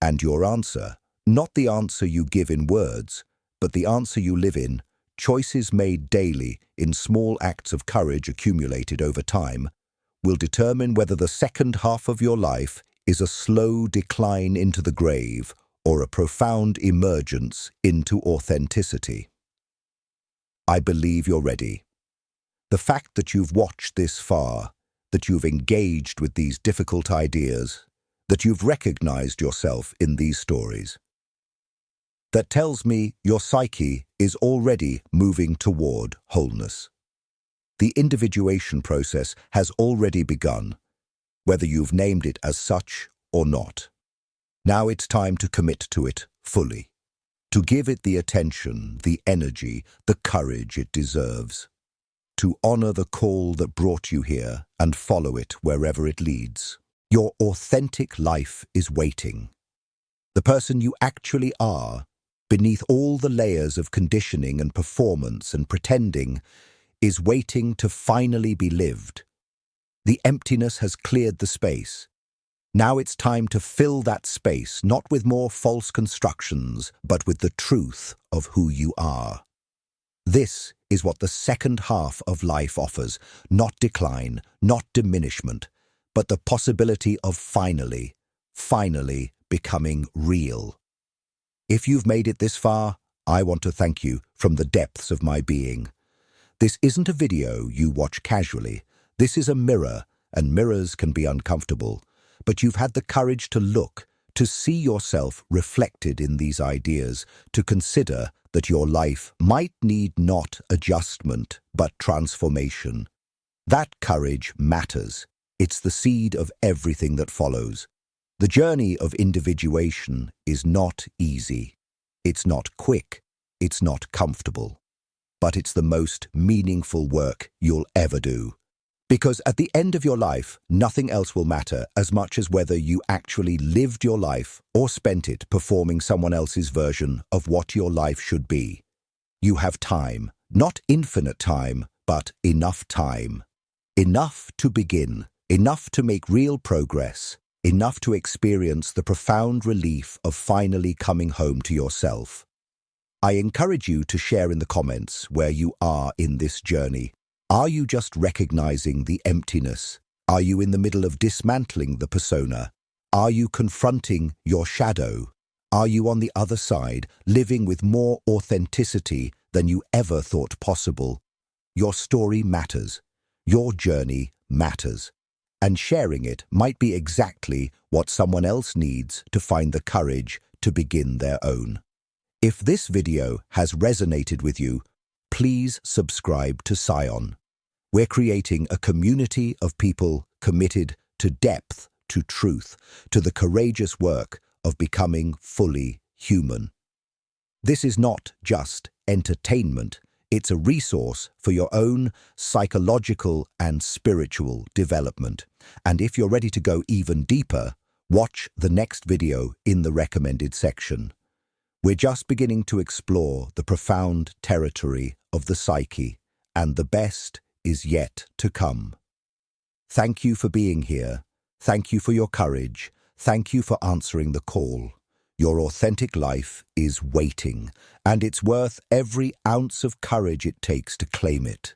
And your answer, not the answer you give in words, but the answer you live in, choices made daily in small acts of courage accumulated over time, will determine whether the second half of your life is a slow decline into the grave or a profound emergence into authenticity. I believe you're ready. The fact that you've watched this far, that you've engaged with these difficult ideas, that you've recognized yourself in these stories, that tells me your psyche is already moving toward wholeness. The individuation process has already begun, whether you've named it as such or not. Now it's time to commit to it fully, to give it the attention, the energy, the courage it deserves, to honor the call that brought you here and follow it wherever it leads. Your authentic life is waiting. The person you actually are, beneath all the layers of conditioning and performance and pretending, is waiting to finally be lived. The emptiness has cleared the space. Now it's time to fill that space, not with more false constructions, but with the truth of who you are. This is what the second half of life offers, not decline, not diminishment, but the possibility of finally becoming real. If you've made it this far, I want to thank you from the depths of my being. This isn't a video you watch casually. This is a mirror, and mirrors can be uncomfortable. But you've had the courage to look, to see yourself reflected in these ideas, to consider that your life might need not adjustment, but transformation. That courage matters. It's the seed of everything that follows. The journey of individuation is not easy. It's not quick. It's not comfortable. But it's the most meaningful work you'll ever do. Because at the end of your life, nothing else will matter as much as whether you actually lived your life or spent it performing someone else's version of what your life should be. You have time, not infinite time, but enough time. Enough to begin, enough to make real progress, enough to experience the profound relief of finally coming home to yourself. I encourage you to share in the comments where you are in this journey. Are you just recognizing the emptiness? Are you in the middle of dismantling the persona? Are you confronting your shadow? Are you on the other side, living with more authenticity than you ever thought possible? Your story matters. Your journey matters. And sharing it might be exactly what someone else needs to find the courage to begin their own. If this video has resonated with you, please subscribe to Psyon. We're creating a community of people committed to depth, to truth, to the courageous work of becoming fully human. This is not just entertainment, it's a resource for your own psychological and spiritual development. And if you're ready to go even deeper, watch the next video in the recommended section. We're just beginning to explore the profound territory of the psyche, and the best is yet to come. Thank you for being here. Thank you for your courage. Thank you for answering the call. Your authentic life is waiting, and it's worth every ounce of courage it takes to claim it.